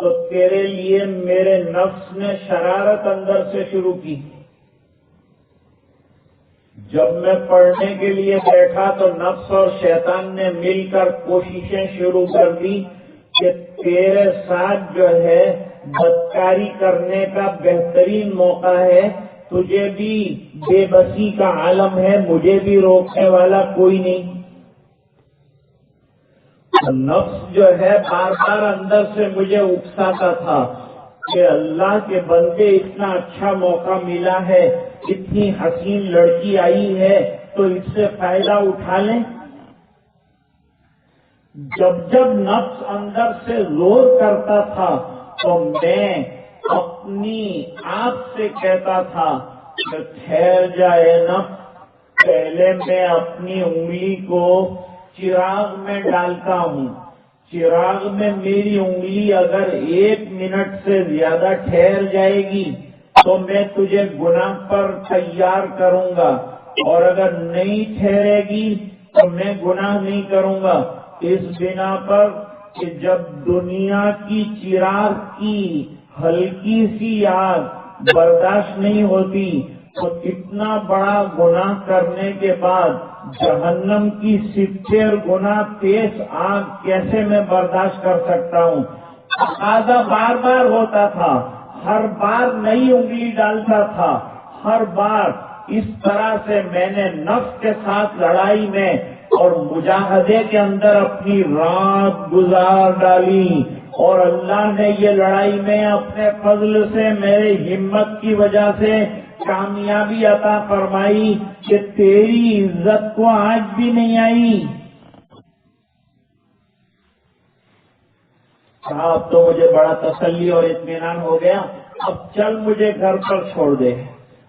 تو تیرے لیے میرے نفس نے شرارت اندر سے شروع کی. جب میں پڑھنے کے لیے بیٹھا تو نفس اور شیطان نے مل کر کوششیں شروع کر دی کہ تیرے ساتھ جو ہے بدکاری کرنے کا بہترین موقع ہے، تجھے بھی بے بسی کا عالم ہے، مجھے بھی روکنے والا کوئی نہیں. نفس جو ہے بار بار اندر سے مجھے اکساتا تھا کہ اللہ کے بندے اتنا اچھا موقع ملا ہے، اتنی حسین لڑکی آئی ہے تو اس سے فائدہ اٹھا لیں. جب جب نفس اندر سے زور کرتا تھا تو میں اپنی آپ سے کہتا تھا کہ ٹھہر جائے نفس، پہلے میں اپنی انگلی کو چراغ میں ڈالتا ہوں. چراغ میں میری انگلی اگر 1 منٹ سے زیادہ ٹھہر جائے گی تو میں تجھے گناہ پر تیار کروں گا، اور اگر نہیں ٹھہرے گی تو میں گناہ نہیں کروں گا. اس بنا پر کہ جب دنیا کی چراغ کی ہلکی سی آگ برداشت نہیں ہوتی تو اتنا بڑا گناہ کرنے کے بعد جہنم کی 70 گنا تیز آگ کیسے میں برداشت کر سکتا ہوں؟ تقاضا بار بار ہوتا تھا، ہر بار نئی انگلی ڈالتا تھا، ہر بار اس طرح سے میں نے نفس کے ساتھ لڑائی میں اور مجاہدے کے اندر اپنی رات گزار ڈالی، اور اللہ نے یہ لڑائی میں اپنے فضل سے میرے ہمت کی وجہ سے کامیابی عطا فرمائی کہ تیری عزت کو آج بھی نہیں آئی. اب تو مجھے بڑا تسلی اور اطمینان ہو گیا، اب چل مجھے گھر پر چھوڑ دے.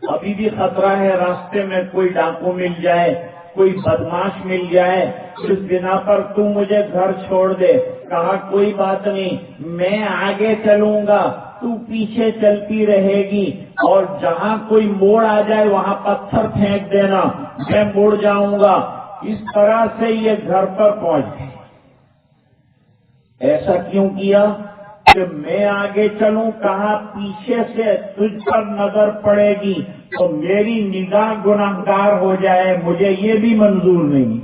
ابھی بھی خطرہ ہے راستے میں کوئی ڈاکو مل جائے، کوئی بدماش مل جائے، اس بنا پر تو مجھے گھر چھوڑ دے. کہا کوئی بات نہیں، میں آگے چلوں گا، تو پیچھے چلتی رہے گی، اور جہاں کوئی موڑ آ جائے وہاں پتھر پھینک دینا، میں مڑ جاؤں گا. اس طرح سے یہ گھر پر پہنچ گئی. ایسا کیوں کیا کہ میں آگے چلوں؟ کہاں پیچھے سے تجھ پر نظر پڑے گی تو میری نگاہ گناہگار ہو جائے، مجھے یہ بھی منظور نہیں.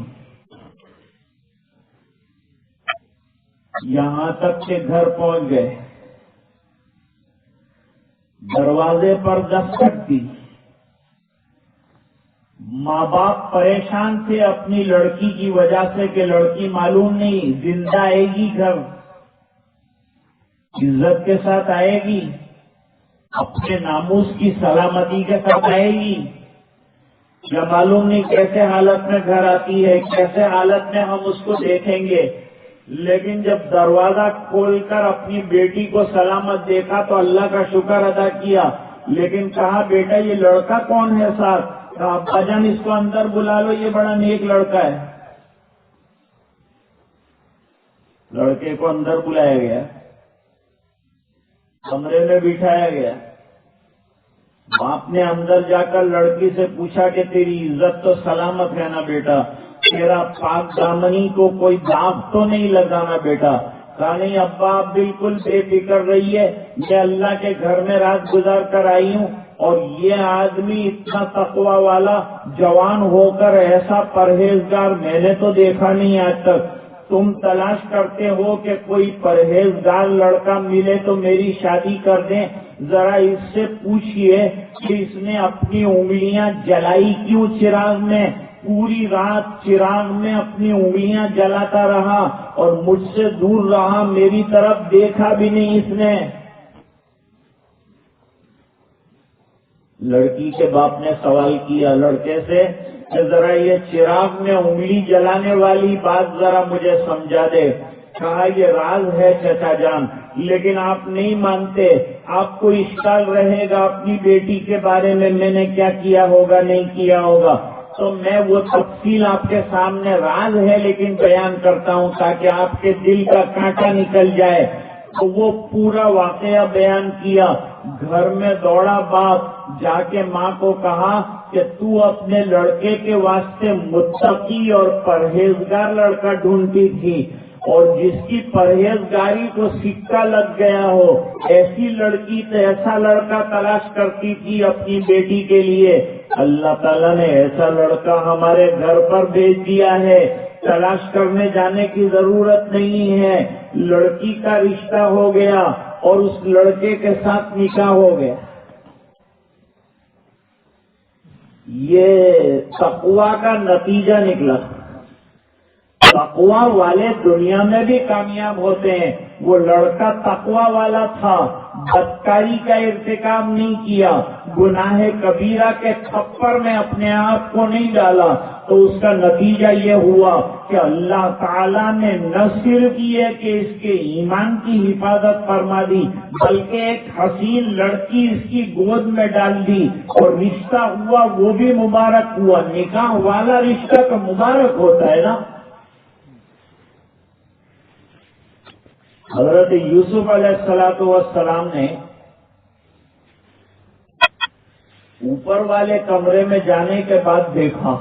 یہاں تک کہ گھر پہنچ گئے، دروازے پر دستک دی. ماں باپ پریشان تھے اپنی لڑکی کی وجہ سے کہ لڑکی معلوم نہیں زندہ آئے گی گھر، عزت کے ساتھ آئے گی، اپنے ناموس کی سلامتی کے ساتھ آئے گی، یا معلوم نہیں کیسے حالت میں گھر آتی ہے، کیسے حالت میں ہم اس کو دیکھیں گے۔ لیکن جب دروازہ کھول کر اپنی بیٹی کو سلامت دیکھا تو اللہ کا شکر ادا کیا، لیکن کہا بیٹا یہ لڑکا کون ہے ساتھ؟ کہا ابا جان اس کو اندر بلا لو، یہ بڑا نیک لڑکا ہے۔ لڑکے کو اندر بلایا گیا، کمرے میں بٹھایا گیا، باپ نے اندر جا کر لڑکی سے پوچھا کہ تیری عزت تو سلامت ہے نا بیٹا، تیرا پاک دامنی کو کوئی داغ تو نہیں لگانا بیٹا؟ کہا نہیں ابا آپ بالکل بے فکر رہیے، میں اللہ کے گھر میں رات گزار کر آئی ہوں، اور یہ آدمی اتنا تقوی والا جوان ہو کر ایسا پرہیزگار میں نے تو دیکھا نہیں آج تک۔ تم تلاش کرتے ہو کہ کوئی پرہیزگار لڑکا ملے تو میری شادی کر دیں، ذرا اس سے پوچھئے کہ اس نے اپنی انگلیاں جلائی کیوں چراغ میں، پوری رات چراغ میں اپنی انگلیاں جلاتا رہا اور مجھ سے دور رہا، میری طرف دیکھا بھی نہیں اس نے۔ لڑکی کے باپ نے سوال کیا لڑکے سے کہ ذرا یہ چراغ میں انگلی جلانے والی بات ذرا مجھے سمجھا دے۔ کہا یہ راز ہے چچا جان، لیکن آپ نہیں مانتے، آپ کو اشکال رہے گا اپنی بیٹی کے بارے میں نے کیا کیا ہوگا نہیں کیا ہوگا، تو میں وہ تفصیل آپ کے سامنے راز ہے لیکن بیان کرتا ہوں تاکہ آپ کے دل کا کانٹا نکل جائے۔ تو وہ پورا واقعہ بیان کیا۔ گھر میں دوڑا باپ، جا کے ماں کو کہا کہ تو اپنے لڑکے کے واسطے متقی اور پرہیزگار لڑکا ڈھونڈتی تھی، اور جس کی پرہیزگاری کو سکہ لگ گیا ہو ایسی لڑکی تو ایسا لڑکا تلاش کرتی تھی اپنی بیٹی کے لیے۔ اللہ تعالیٰ نے ایسا لڑکا ہمارے گھر پر بھیج دیا ہے، تلاش کرنے جانے کی ضرورت نہیں ہے، لڑکی کا رشتہ ہو گیا اور اس لڑکے کے ساتھ نکاح ہو گیا۔ یہ تقویٰ کا نتیجہ نکلا۔ تقویٰ والے دنیا میں بھی کامیاب ہوتے ہیں۔ وہ لڑکا تقویٰ والا تھا، بدکاری کا ارتکاب نہیں کیا، گناہ کبیرہ کے تھپڑ میں اپنے آپ کو نہیں ڈالا، تو اس کا نتیجہ یہ ہوا کہ اللہ تعالیٰ نے نہ صرف یہ کہ اس کے ایمان کی حفاظت فرما دی، بلکہ ایک حسین لڑکی اس کی گود میں ڈال دی، اور رشتہ ہوا وہ بھی مبارک ہوا۔ نکاح والا رشتہ تو مبارک ہوتا ہے نا۔ حضرت یوسف علیہ السلام نے اوپر والے کمرے میں جانے کے بعد دیکھا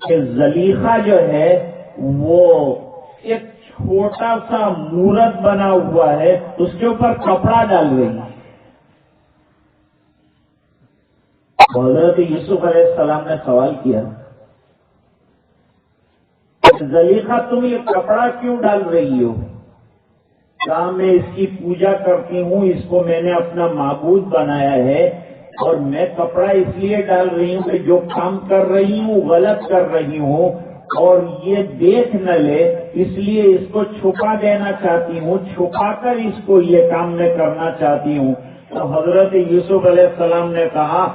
کہ زلیخا جو ہے وہ ایک چھوٹا سا مورت بنا ہوا ہے، اس کے اوپر کپڑا ڈال رہی ہے۔ حضرت یوسف علیہ السلام نے سوال کیا زلیخا تم یہ کپڑا کیوں ڈال رہی ہو؟ کہا میں اس کی پوجا کرتی ہوں، اس کو میں نے اپنا معبود بنایا ہے، اور میں کپڑا اس لیے ڈال رہی ہوں کہ جو کام کر رہی ہوں غلط کر رہی ہوں اور یہ دیکھ نہ لے، اس لیے اس کو چھپا دینا چاہتی ہوں، چھپا کر اس کو یہ کام میں کرنا چاہتی ہوں۔ تو حضرت یوسف علیہ السلام نے کہا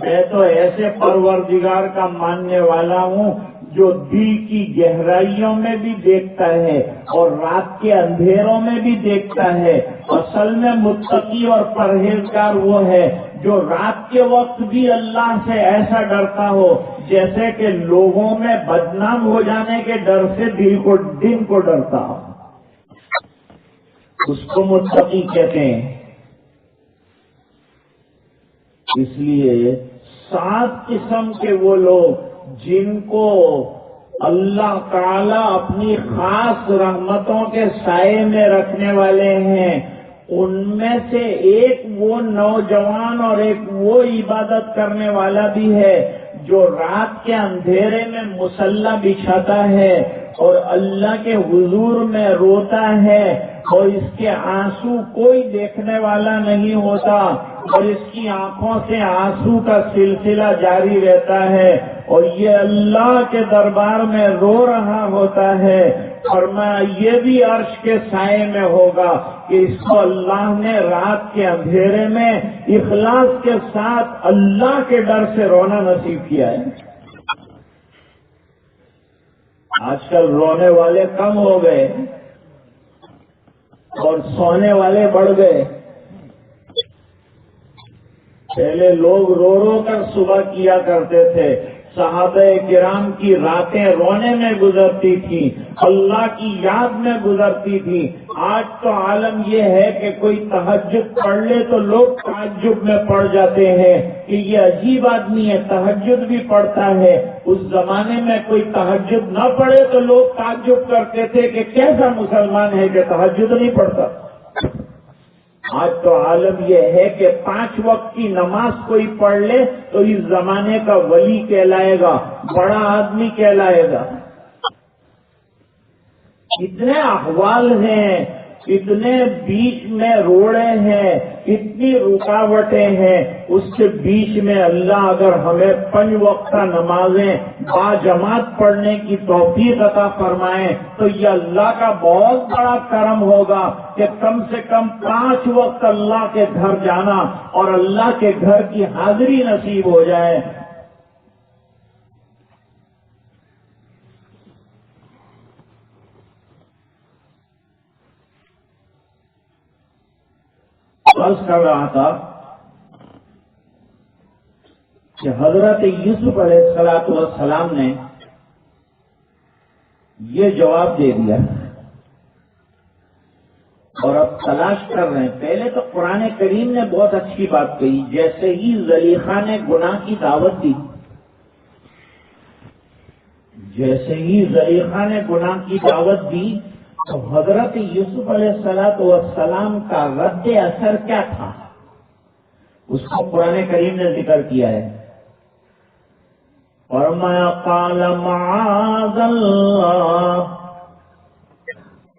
میں تو ایسے پروردگار کا ماننے والا ہوں جو دل کی گہرائیوں میں بھی دیکھتا ہے اور رات کے اندھیروں میں بھی دیکھتا ہے۔ اصل میں متقی اور پرہیزگار وہ ہے جو رات کے وقت بھی اللہ سے ایسا ڈرتا ہو جیسے کہ لوگوں میں بدنام ہو جانے کے ڈر سے دن کو ڈرتا ہو، اس کو متقی کہتے ہیں۔ اس لیے 7 قسم کے وہ لوگ جن کو اللہ تعالی اپنی خاص رحمتوں کے سائے میں رکھنے والے ہیں، ان میں سے ایک وہ نوجوان اور ایک وہ عبادت کرنے والا بھی ہے جو رات کے اندھیرے میں مصلی بچھاتا ہے اور اللہ کے حضور میں روتا ہے، اور اس کے آنسو کوئی دیکھنے والا نہیں ہوتا، اور اس کی آنکھوں سے آنسو کا سلسلہ جاری رہتا ہے اور یہ اللہ کے دربار میں رو رہا ہوتا ہے، فرمایا یہ بھی عرش کے سائے میں ہوگا کہ اس کو اللہ نے رات کے اندھیرے میں اخلاص کے ساتھ اللہ کے ڈر سے رونا نصیب کیا ہے۔ آج کل رونے والے کم ہو گئے اور سونے والے بڑھ گئے۔ پہلے لوگ رو رو کر صبح کیا کرتے تھے، صحابہ کرام کی راتیں رونے میں گزرتی تھی، اللہ کی یاد میں گزرتی تھی۔ آج تو عالم یہ ہے کہ کوئی تہجد پڑھ لے تو لوگ تعجب میں پڑ جاتے ہیں کہ یہ عجیب آدمی ہے، تہجد بھی پڑھتا ہے۔ اس زمانے میں کوئی تہجد نہ پڑھے تو لوگ تعجب کرتے تھے کہ کیسا مسلمان ہے کہ تہجد نہیں پڑھتا۔ آج تو عالم یہ ہے کہ 5 وقت کی نماز کوئی پڑھ لے تو اس زمانے کا ولی کہلائے گا، بڑا آدمی کہلائے گا۔ اتنے احوال ہیں، اتنے بیچ میں روڑے ہیں، اتنی رکاوٹیں ہیں، اس کے بیچ میں اللہ اگر ہمیں 5 وقت نمازیں باجماعت پڑھنے کی توفیق عطا فرمائیں تو یہ اللہ کا بہت بڑا کرم ہوگا کہ کم سے کم 5 وقت اللہ کے گھر جانا اور اللہ کے گھر کی حاضری نصیب ہو جائے۔ عرض کر رہا تھا کہ حضرت یوسف علیہ السلام نے یہ جواب دے دیا اور اب تلاش کر رہے ہیں۔ پہلے تو قرآن کریم نے بہت اچھی بات کہی، جیسے ہی زلیخا نے گناہ کی دعوت دی، جیسے ہی زلیخا نے گناہ کی دعوت دی تو حضرت یوسف علیہ السلام کا رد اثر کیا تھا، اس کو قرآن کریم نے ذکر کیا ہے۔ فرمایا قال معاذ اللہ،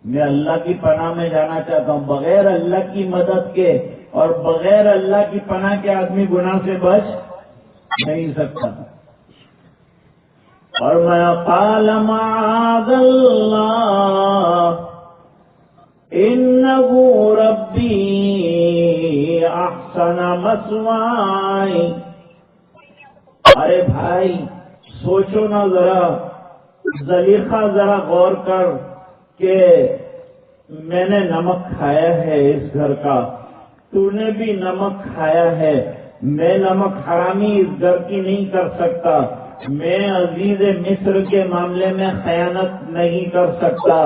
میں اللہ کی پناہ میں جانا چاہتا ہوں، بغیر اللہ کی مدد کے اور بغیر اللہ کی پناہ کے آدمی گناہ سے بچ نہیں سکتا۔ فرمایا قال معاذ اللہ انہ ربی احسن مثوائی۔ ارے بھائی سوچو نا ذرا، زلیخا ذرا غور کر کہ میں نے نمک کھایا ہے اس گھر کا، تو نے بھی نمک کھایا ہے، میں نمک حرامی اس گھر کی نہیں کر سکتا، میں عزیز مصر کے معاملے میں خیانت نہیں کر سکتا۔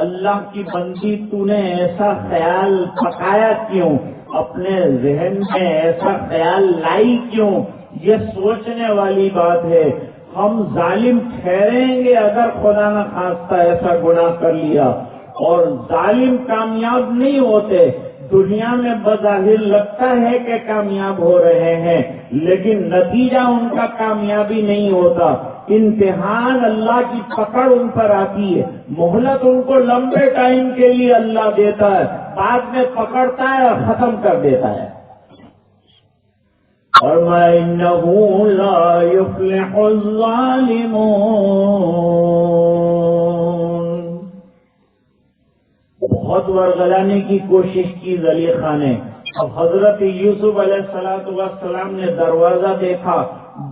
اللہ کی بندی تو نے ایسا خیال پکایا کیوں، اپنے ذہن میں ایسا خیال لائی کیوں؟ یہ سوچنے والی بات ہے۔ ہم ظالم ٹھہریں گے اگر خدا نہ خواستہ ایسا گناہ کر لیا، اور ظالم کامیاب نہیں ہوتے۔ دنیا میں بظاہر لگتا ہے کہ کامیاب ہو رہے ہیں لیکن نتیجہ ان کا کامیابی نہیں ہوتا۔ امتحان اللہ کی پکڑ ان پر آتی ہے، مہلت ان کو لمبے ٹائم کے لیے اللہ دیتا ہے، بعد میں پکڑتا ہے اور ختم کر دیتا ہے۔ فرمایا انہ لا یفلح الظالمون۔ بہت ورغلانے کی کوشش کی زلیخا نے۔ اب حضرت یوسف علیہ السلام نے دروازہ دیکھا،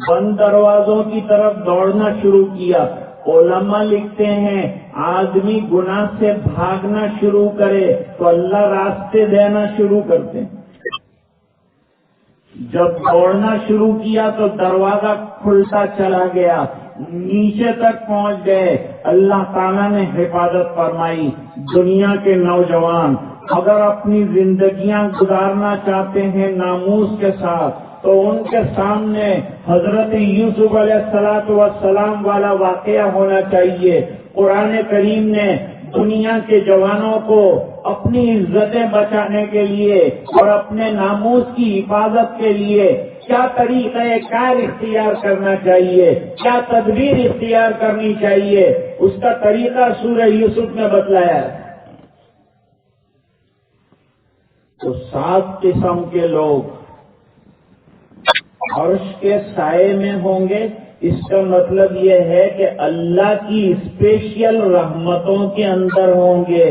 بند دروازوں کی طرف دوڑنا شروع کیا۔ علماء لکھتے ہیں آدمی گناہ سے بھاگنا شروع کرے تو اللہ راستے دینا شروع کرتے ہیں۔ جب دوڑنا شروع کیا تو دروازہ کھلتا چلا گیا، نیچے تک پہنچ گئے۔ اللہ تعالیٰ نے حفاظت فرمائی۔ دنیا کے نوجوان اگر اپنی زندگیاں گزارنا چاہتے ہیں ناموس کے ساتھ تو ان کے سامنے حضرت یوسف علیہ السلام والا واقعہ ہونا چاہیے۔ قرآن کریم نے دنیا کے جوانوں کو اپنی عزتیں بچانے کے لیے اور اپنے ناموس کی حفاظت کے لیے کیا طریقہ کار اختیار کرنا چاہیے، کیا تدبیر اختیار کرنی چاہیے، اس کا طریقہ سورہ یوسف نے بتلایا ہے۔ تو 7 قسم کے لوگ عرش کے سائے میں ہوں گے، اس کا مطلب یہ ہے کہ اللہ کی اسپیشل رحمتوں کے اندر ہوں گے۔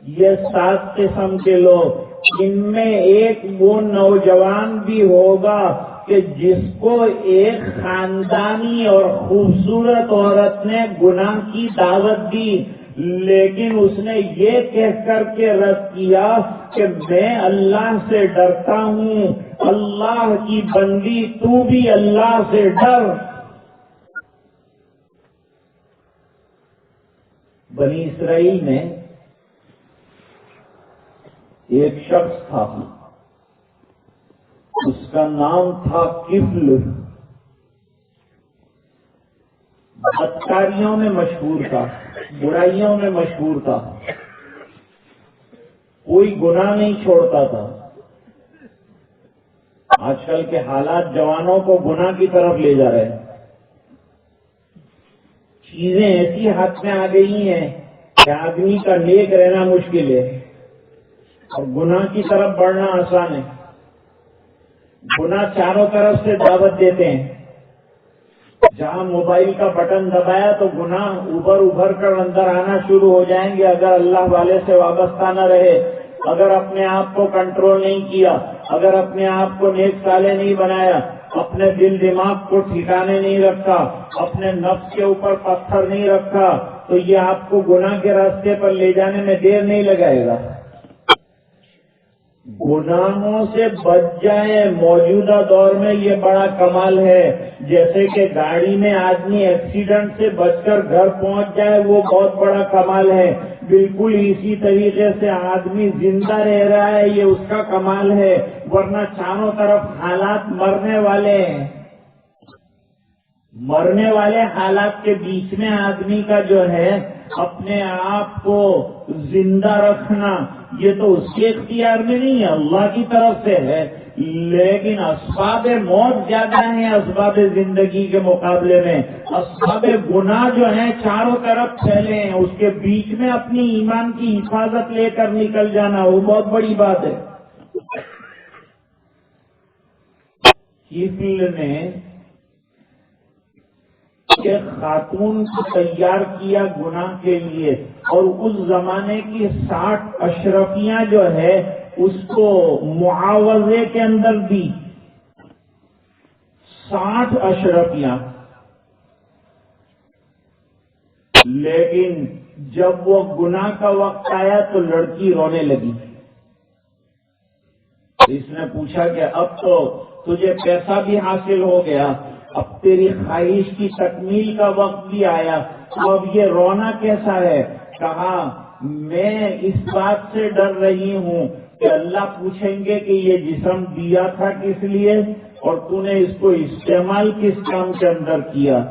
یہ 7 قسم کے لوگ، ان میں ایک وہ نوجوان بھی ہوگا کہ جس کو ایک خاندانی اور خوبصورت عورت نے گناہ کی دعوت دی، لیکن اس نے یہ کہہ کر کے رد کیا کہ میں اللہ سے ڈرتا ہوں، اللہ کی بندی تو بھی اللہ سے ڈر۔ بنی اسرائیل میں ایک شخص تھا، اس کا نام تھا کفل، بدکاریوں میں مشہور تھا، برائیوں میں مشہور تھا، کوئی گناہ نہیں چھوڑتا تھا۔ آج کل کے حالات جوانوں کو گناہ کی طرف لے جا رہے ہیں، چیزیں ایسی ہاتھ میں آ گئی ہیں کہ آدمی کا نیک رہنا مشکل ہے اور گناہ کی طرف بڑھنا آسان ہے۔ گناہ چاروں طرف سے دعوت دیتے ہیں، جہاں موبائل کا بٹن دبایا تو گناہ ابھر کر اندر آنا شروع ہو جائیں گے اگر اللہ والے سے وابستہ نہ رہے، اگر اپنے آپ کو کنٹرول نہیں کیا، اگر اپنے آپ کو نیک صالح نہیں بنایا، اپنے دل دماغ کو ٹھکانے نہیں رکھا، اپنے نفس کے اوپر پتھر نہیں رکھا، تو یہ آپ کو گناہ کے راستے پر لے جانے میں دیر نہیں لگائے گا۔ گناہوں سے بچ جائیں، موجودہ دور میں یہ بڑا کمال ہے۔ جیسے کہ گاڑی میں آدمی ایکسیڈنٹ سے بچ کر گھر پہنچ جائے، وہ بہت بڑا کمال ہے۔ بالکل اسی طریقے سے آدمی زندہ رہ رہا ہے، یہ اس کا کمال ہے، ورنہ چاروں طرف حالات مرنے والے ہیں۔ مرنے والے حالات کے بیچ میں آدمی کا جو ہے اپنے آپ کو زندہ رکھنا، یہ تو اس کے اختیار میں نہیں ہے، اللہ کی طرف سے ہے۔ لیکن اسباب موت زیادہ ہیں اسباب زندگی کے مقابلے میں۔ اسباب گناہ جو ہیں چاروں طرف پھیلے ہیں، اس کے بیچ میں اپنی ایمان کی حفاظت لے کر نکل جانا، وہ بہت بڑی بات ہے۔ کفل نے ایک خاتون کو تیار کیا گناہ کے لیے، اور اس زمانے کی 60 اشرفیاں جو ہے اس کو معاوضے کے اندر دی۔ 60 اشرفیاں، لیکن جب وہ گناہ کا وقت آیا تو لڑکی رونے لگی۔ اس نے پوچھا کہ اب تو تجھے پیسہ بھی حاصل ہو گیا، اب تیری خواہش کی تکمیل کا وقت بھی آیا، تو اب یہ رونا کیسا ہے؟ کہا میں اس بات سے ڈر رہی ہوں کہ اللہ پوچھیں گے کہ یہ جسم دیا تھا کس لیے اور تو نے اس کو استعمال کس کام کے اندر کیا۔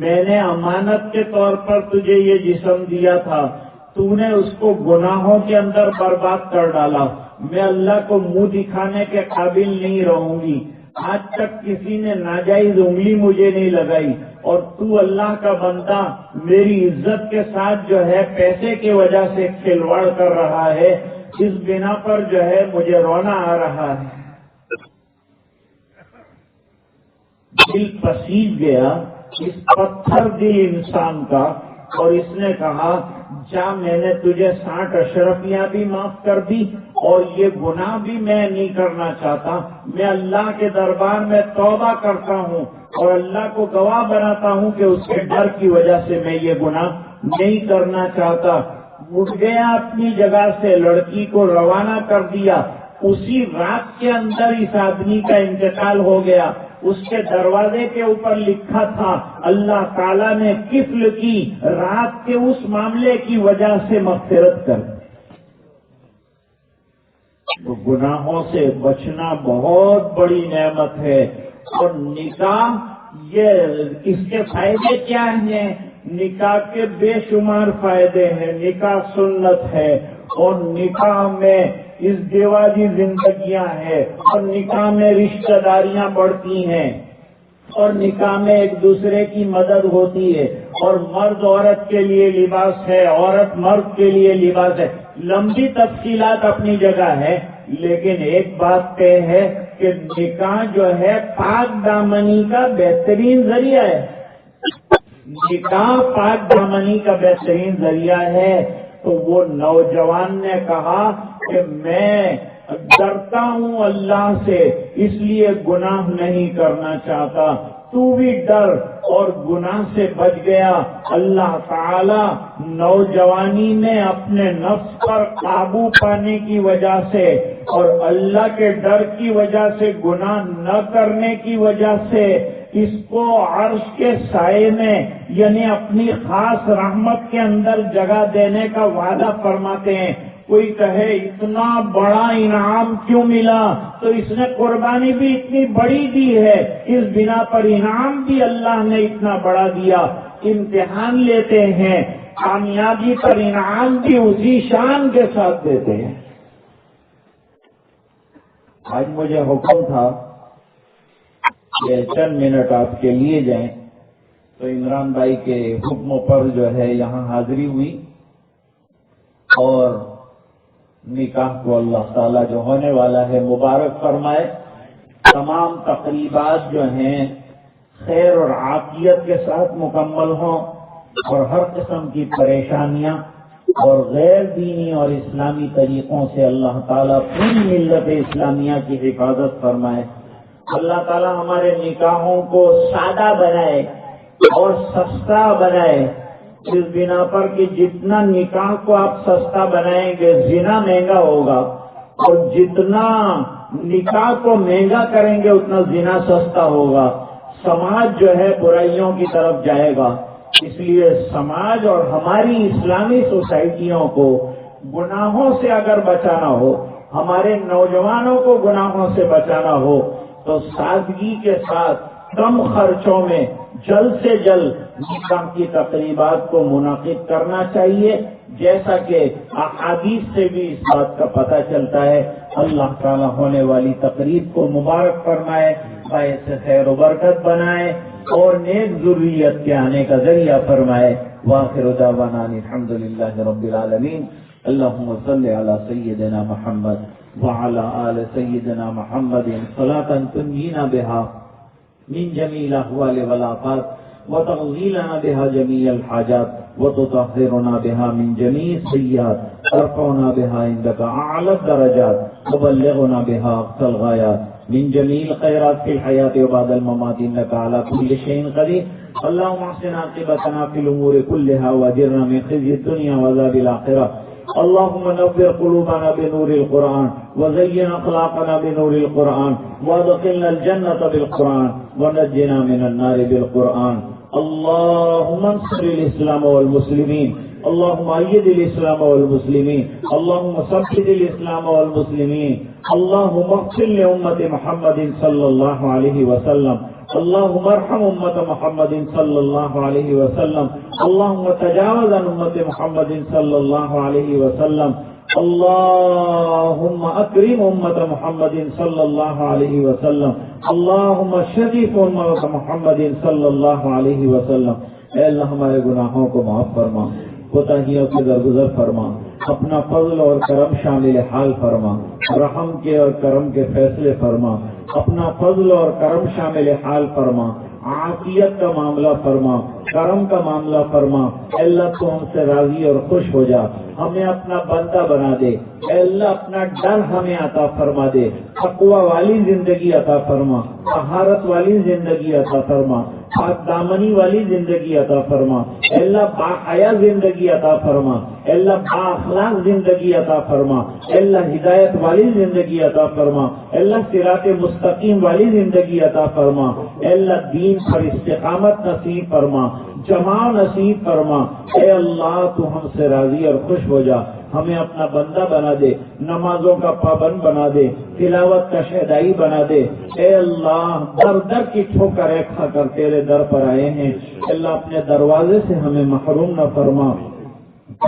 میں نے امانت کے طور پر تجھے یہ جسم دیا تھا، تو نے اس کو گناہوں کے اندر برباد کر ڈالا، میں اللہ کو منہ دکھانے کے قابل نہیں رہوں گی۔ آج تک کسی نے ناجائز انگلی مجھے نہیں لگائی، اور تو اللہ کا بندہ میری عزت کے ساتھ جو ہے پیسے کی وجہ سے کھلواڑ کر رہا ہے، اس بنا پر جو ہے مجھے رونا آ رہا ہے۔ دل پسیج گیا اس پتھر دل انسان کا، اور اس نے کہا جا میں نے تجھے 60 اشرفیاں بھی معاف کر دی اور یہ گناہ بھی میں نہیں کرنا چاہتا، میں اللہ کے دربار میں توبہ کرتا ہوں اور اللہ کو گواہ بناتا ہوں کہ اس کے ڈر کی وجہ سے میں یہ گناہ نہیں کرنا چاہتا۔ اٹھ گیا اپنی جگہ سے، لڑکی کو روانہ کر دیا۔ اسی رات کے اندر اس آدمی کا انتقال ہو گیا۔ اس کے دروازے کے اوپر لکھا تھا اللہ تعالیٰ نے کفل کی رات کے اس معاملے کی وجہ سے مغفرت کر دی۔ تو گناہوں سے بچنا بہت بڑی نعمت ہے، اور نکاح یہ اس کے فائدے کیا ہیں؟ نکاح کے بے شمار فائدے ہیں۔ نکاح سنت ہے، اور نکاح میں ازدواجی زندگیاں ہیں، اور نکاح میں رشتہ داریاں بڑھتی ہیں، اور نکاح میں ایک دوسرے کی مدد ہوتی ہے، اور مرد عورت کے لیے لباس ہے، عورت مرد کے لیے لباس ہے۔ لمبی تفصیلات اپنی جگہ ہے، لیکن ایک بات طے ہے کہ نکاح جو ہے پاک دامنی کا بہترین ذریعہ ہے. نکاح پاک دامنی کا بہترین ذریعہ ہے. تو وہ نوجوان نے کہا کہ میں ڈرتا ہوں اللہ سے، اس لیے گناہ نہیں کرنا چاہتا. تو بھی ڈر اور گناہ سے بچ گیا. اللہ تعالی نوجوانی میں اپنے نفس پر قابو پانے کی وجہ سے اور اللہ کے ڈر کی وجہ سے، گناہ نہ کرنے کی وجہ سے اس کو عرش کے سائے میں یعنی اپنی خاص رحمت کے اندر جگہ دینے کا وعدہ فرماتے ہیں. کوئی کہے اتنا بڑا انعام کیوں ملا؟ تو اس نے قربانی بھی اتنی بڑی دی ہے، اس بنا پر انعام بھی اللہ نے اتنا بڑا دیا. امتحان لیتے ہیں، کامیابی پر انعام بھی اسی شان کے ساتھ دیتے ہیں. آج مجھے حکم تھا کہ چند منٹ آپ کے لیے جائیں، تو عمران بھائی کے حکم پر جو ہے یہاں حاضری ہوئی اور نکاح کو اللہ تعالیٰ جو ہونے والا ہے مبارک فرمائے. تمام تقریبات جو ہیں خیر اور عافیت کے ساتھ مکمل ہوں اور ہر قسم کی پریشانیاں اور غیر دینی اور اسلامی طریقوں سے اللہ تعالیٰ پوری ملت اسلامیہ کی حفاظت فرمائے. اللہ تعالیٰ ہمارے نکاحوں کو سادہ بنائے اور سستا بنائے، اس بنا پر کہ جتنا نکاح کو آپ سستا بنائیں گے زنا مہنگا ہوگا، اور جتنا نکاح کو مہنگا کریں گے اتنا زنا سستا ہوگا. سماج جو ہے برائیوں کی طرف جائے گا. اس لیے سماج اور ہماری اسلامی سوسائٹیوں کو گناہوں سے اگر بچانا ہو، ہمارے نوجوانوں کو گناہوں سے بچانا ہو، تو سادگی کے ساتھ کم خرچوں میں جلد سے جلد نکاح کی تقریبات کو منعقد کرنا چاہیے، جیسا کہ احادیث سے بھی اس بات کا پتہ چلتا ہے. اللہ تعالیٰ ہونے والی تقریب کو مبارک فرمائے، باعث خیر و برکت بنائے اور نیک ذریت کے آنے کا ذریعہ فرمائے. وآخر دعوانا الحمدللہ رب العالمین. اللہم صلی علی سیدنا محمد وعلی آل سیدنا محمد صلاۃ تنجینا بہا من جميع الأحوال والآفات وتقضي لنا بها جميع الحاجات وتطهرنا بها من جميع السيئات ترفعنا بها عندك أعلى الدرجات وبلغنا بها أقصى الغايات من جميع الخيرات في الحياة وبعد الممات إنك على كل شيء قدير. اللهم احسن عاقبتنا في الأمور كلها وأجرنا من خزي الدنيا وعذاب الآخرة. اللهم نور قلوبنا بنور القرآن وزين أخلاقنا بنور القرآن وادخلنا الجنة بالقرآن ونجنا من النار بالقرآن. اللهم انصر الإسلام والمسلمين، اللهم أيد الإسلام والمسلمين، اللهم ثبت الإسلام والمسلمين. اللهم اغفر لأمة محمد صلى الله عليه وسلم، اللهم ارحم أمة محمد صلى الله عليه وسلم، اللهم تجاوز عن أمة محمد صلى الله عليه وسلم. اللهم أكرم أمة محمد صلى الله عليه وسلم، اللهم شرف أمة محمد صلى الله عليه وسلم. اے اللہ ہمارے گناہوں کو معاف فرما، کوتاہیوں سے درگزر فرما، اپنا فضل اور کرم شامل حال فرما، رحم کے اور کرم کے فیصلے فرما، اپنا فضل اور کرم شامل حال فرما، عافیت کا معاملہ فرما، کرم کا معاملہ فرما. اے اللہ تو ہم سے راضی اور خوش ہو جا، ہمیں اپنا بندہ بنا دے. اے اللہ اپنا ڈر ہمیں عطا فرما دے، تقوی والی زندگی عطا فرما، طہارت والی زندگی عطا فرما، پاک دامنی والی زندگی عطا فرما. اے اللہ باحیا زندگی عطا فرما، اے اللہ با اخلاق زندگی عطا فرما، اے اللہ ہدایت والی زندگی عطا فرما، اے اللہ صراط مستقیم والی زندگی عطا فرما. اے اللہ دین پر استقامت نصیب فرما، جماع نصیب فرما. اے اللہ تو ہم سے راضی اور خوش ہو جا، ہمیں اپنا بندہ بنا دے، نمازوں کا پابند بنا دے، تلاوت کا شہدائی بنا دے. اے اللہ در در کی ٹھوکریں کھا کر تیرے در پر آئے ہیں، اے اللہ اپنے دروازے سے ہمیں محروم نہ فرما،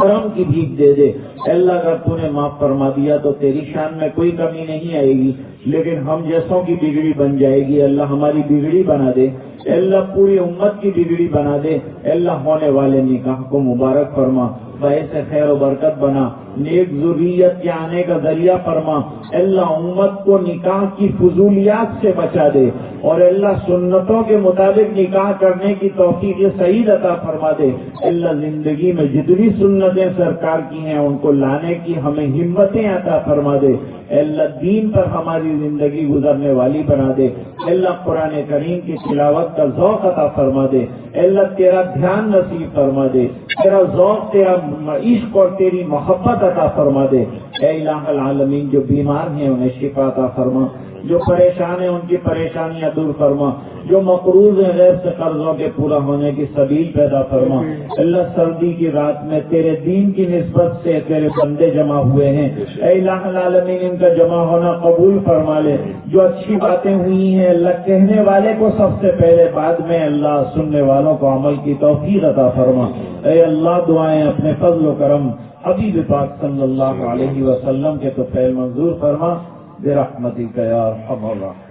کرم کی بھیک دے دے. اے اللہ اگر تو نے معاف فرما دیا تو تیری شان میں کوئی کمی نہیں آئے گی، لیکن ہم جیسوں کی بگڑی بن جائے گی. اللہ ہماری بگڑی بنا دے، اے اللہ پوری امت کی بگڑی بنا دے. اے اللہ ہونے والے نکاح کو مبارک فرما، باعث خیر و برکت بنا، نیک ذریت کے آنے کا ذریعہ فرما۔ اللہ امت کو نکاح کی فضولیات سے بچا دے، اور اللہ سنتوں کے مطابق نکاح کرنے کی توفیق صحیح عطا فرما دے۔ اللہ زندگی میں جتنی سنتیں سرکار کی ہیں ان کو لانے کی ہمیں ہمتیں عطا فرما دے۔ اللہ دین پر ہماری زندگی گزرنے والی بنا دے۔ اللہ قرآن کریم کی تلاوت کا ذوق عطا فرما دے۔ اللہ تیرا دھیان نصیب فرما دے، تیرا ذوق، تیرا عشق اور تیری محبت عطا فرما دے۔ اے الہ العالمین، جو بیمار ہیں انہیں شفا عطا فرما، جو پریشان ہیں ان کی پریشانیاں دور فرما، جو مقروض ہیں غیر سے قرضوں کے پورا ہونے کی سبیل پیدا فرما۔ اللہ سردی کی رات میں تیرے دین کی نسبت سے تیرے بندے جمع ہوئے ہیں، اے الہ العالمین ان کا جمع ہونا قبول فرما لے۔ جو اچھی باتیں ہوئی ہیں اللہ کہنے والے کو سب سے پہلے، بعد میں اللہ سننے والوں کو عمل کی توفیق عطا فرما۔ اے اللہ دعائیں اپنے فضل و کرم حبیب پاک صلی اللہ علیہ وسلم کے تو فعل منظور فرما برحمتک یا ارحم الراحمین۔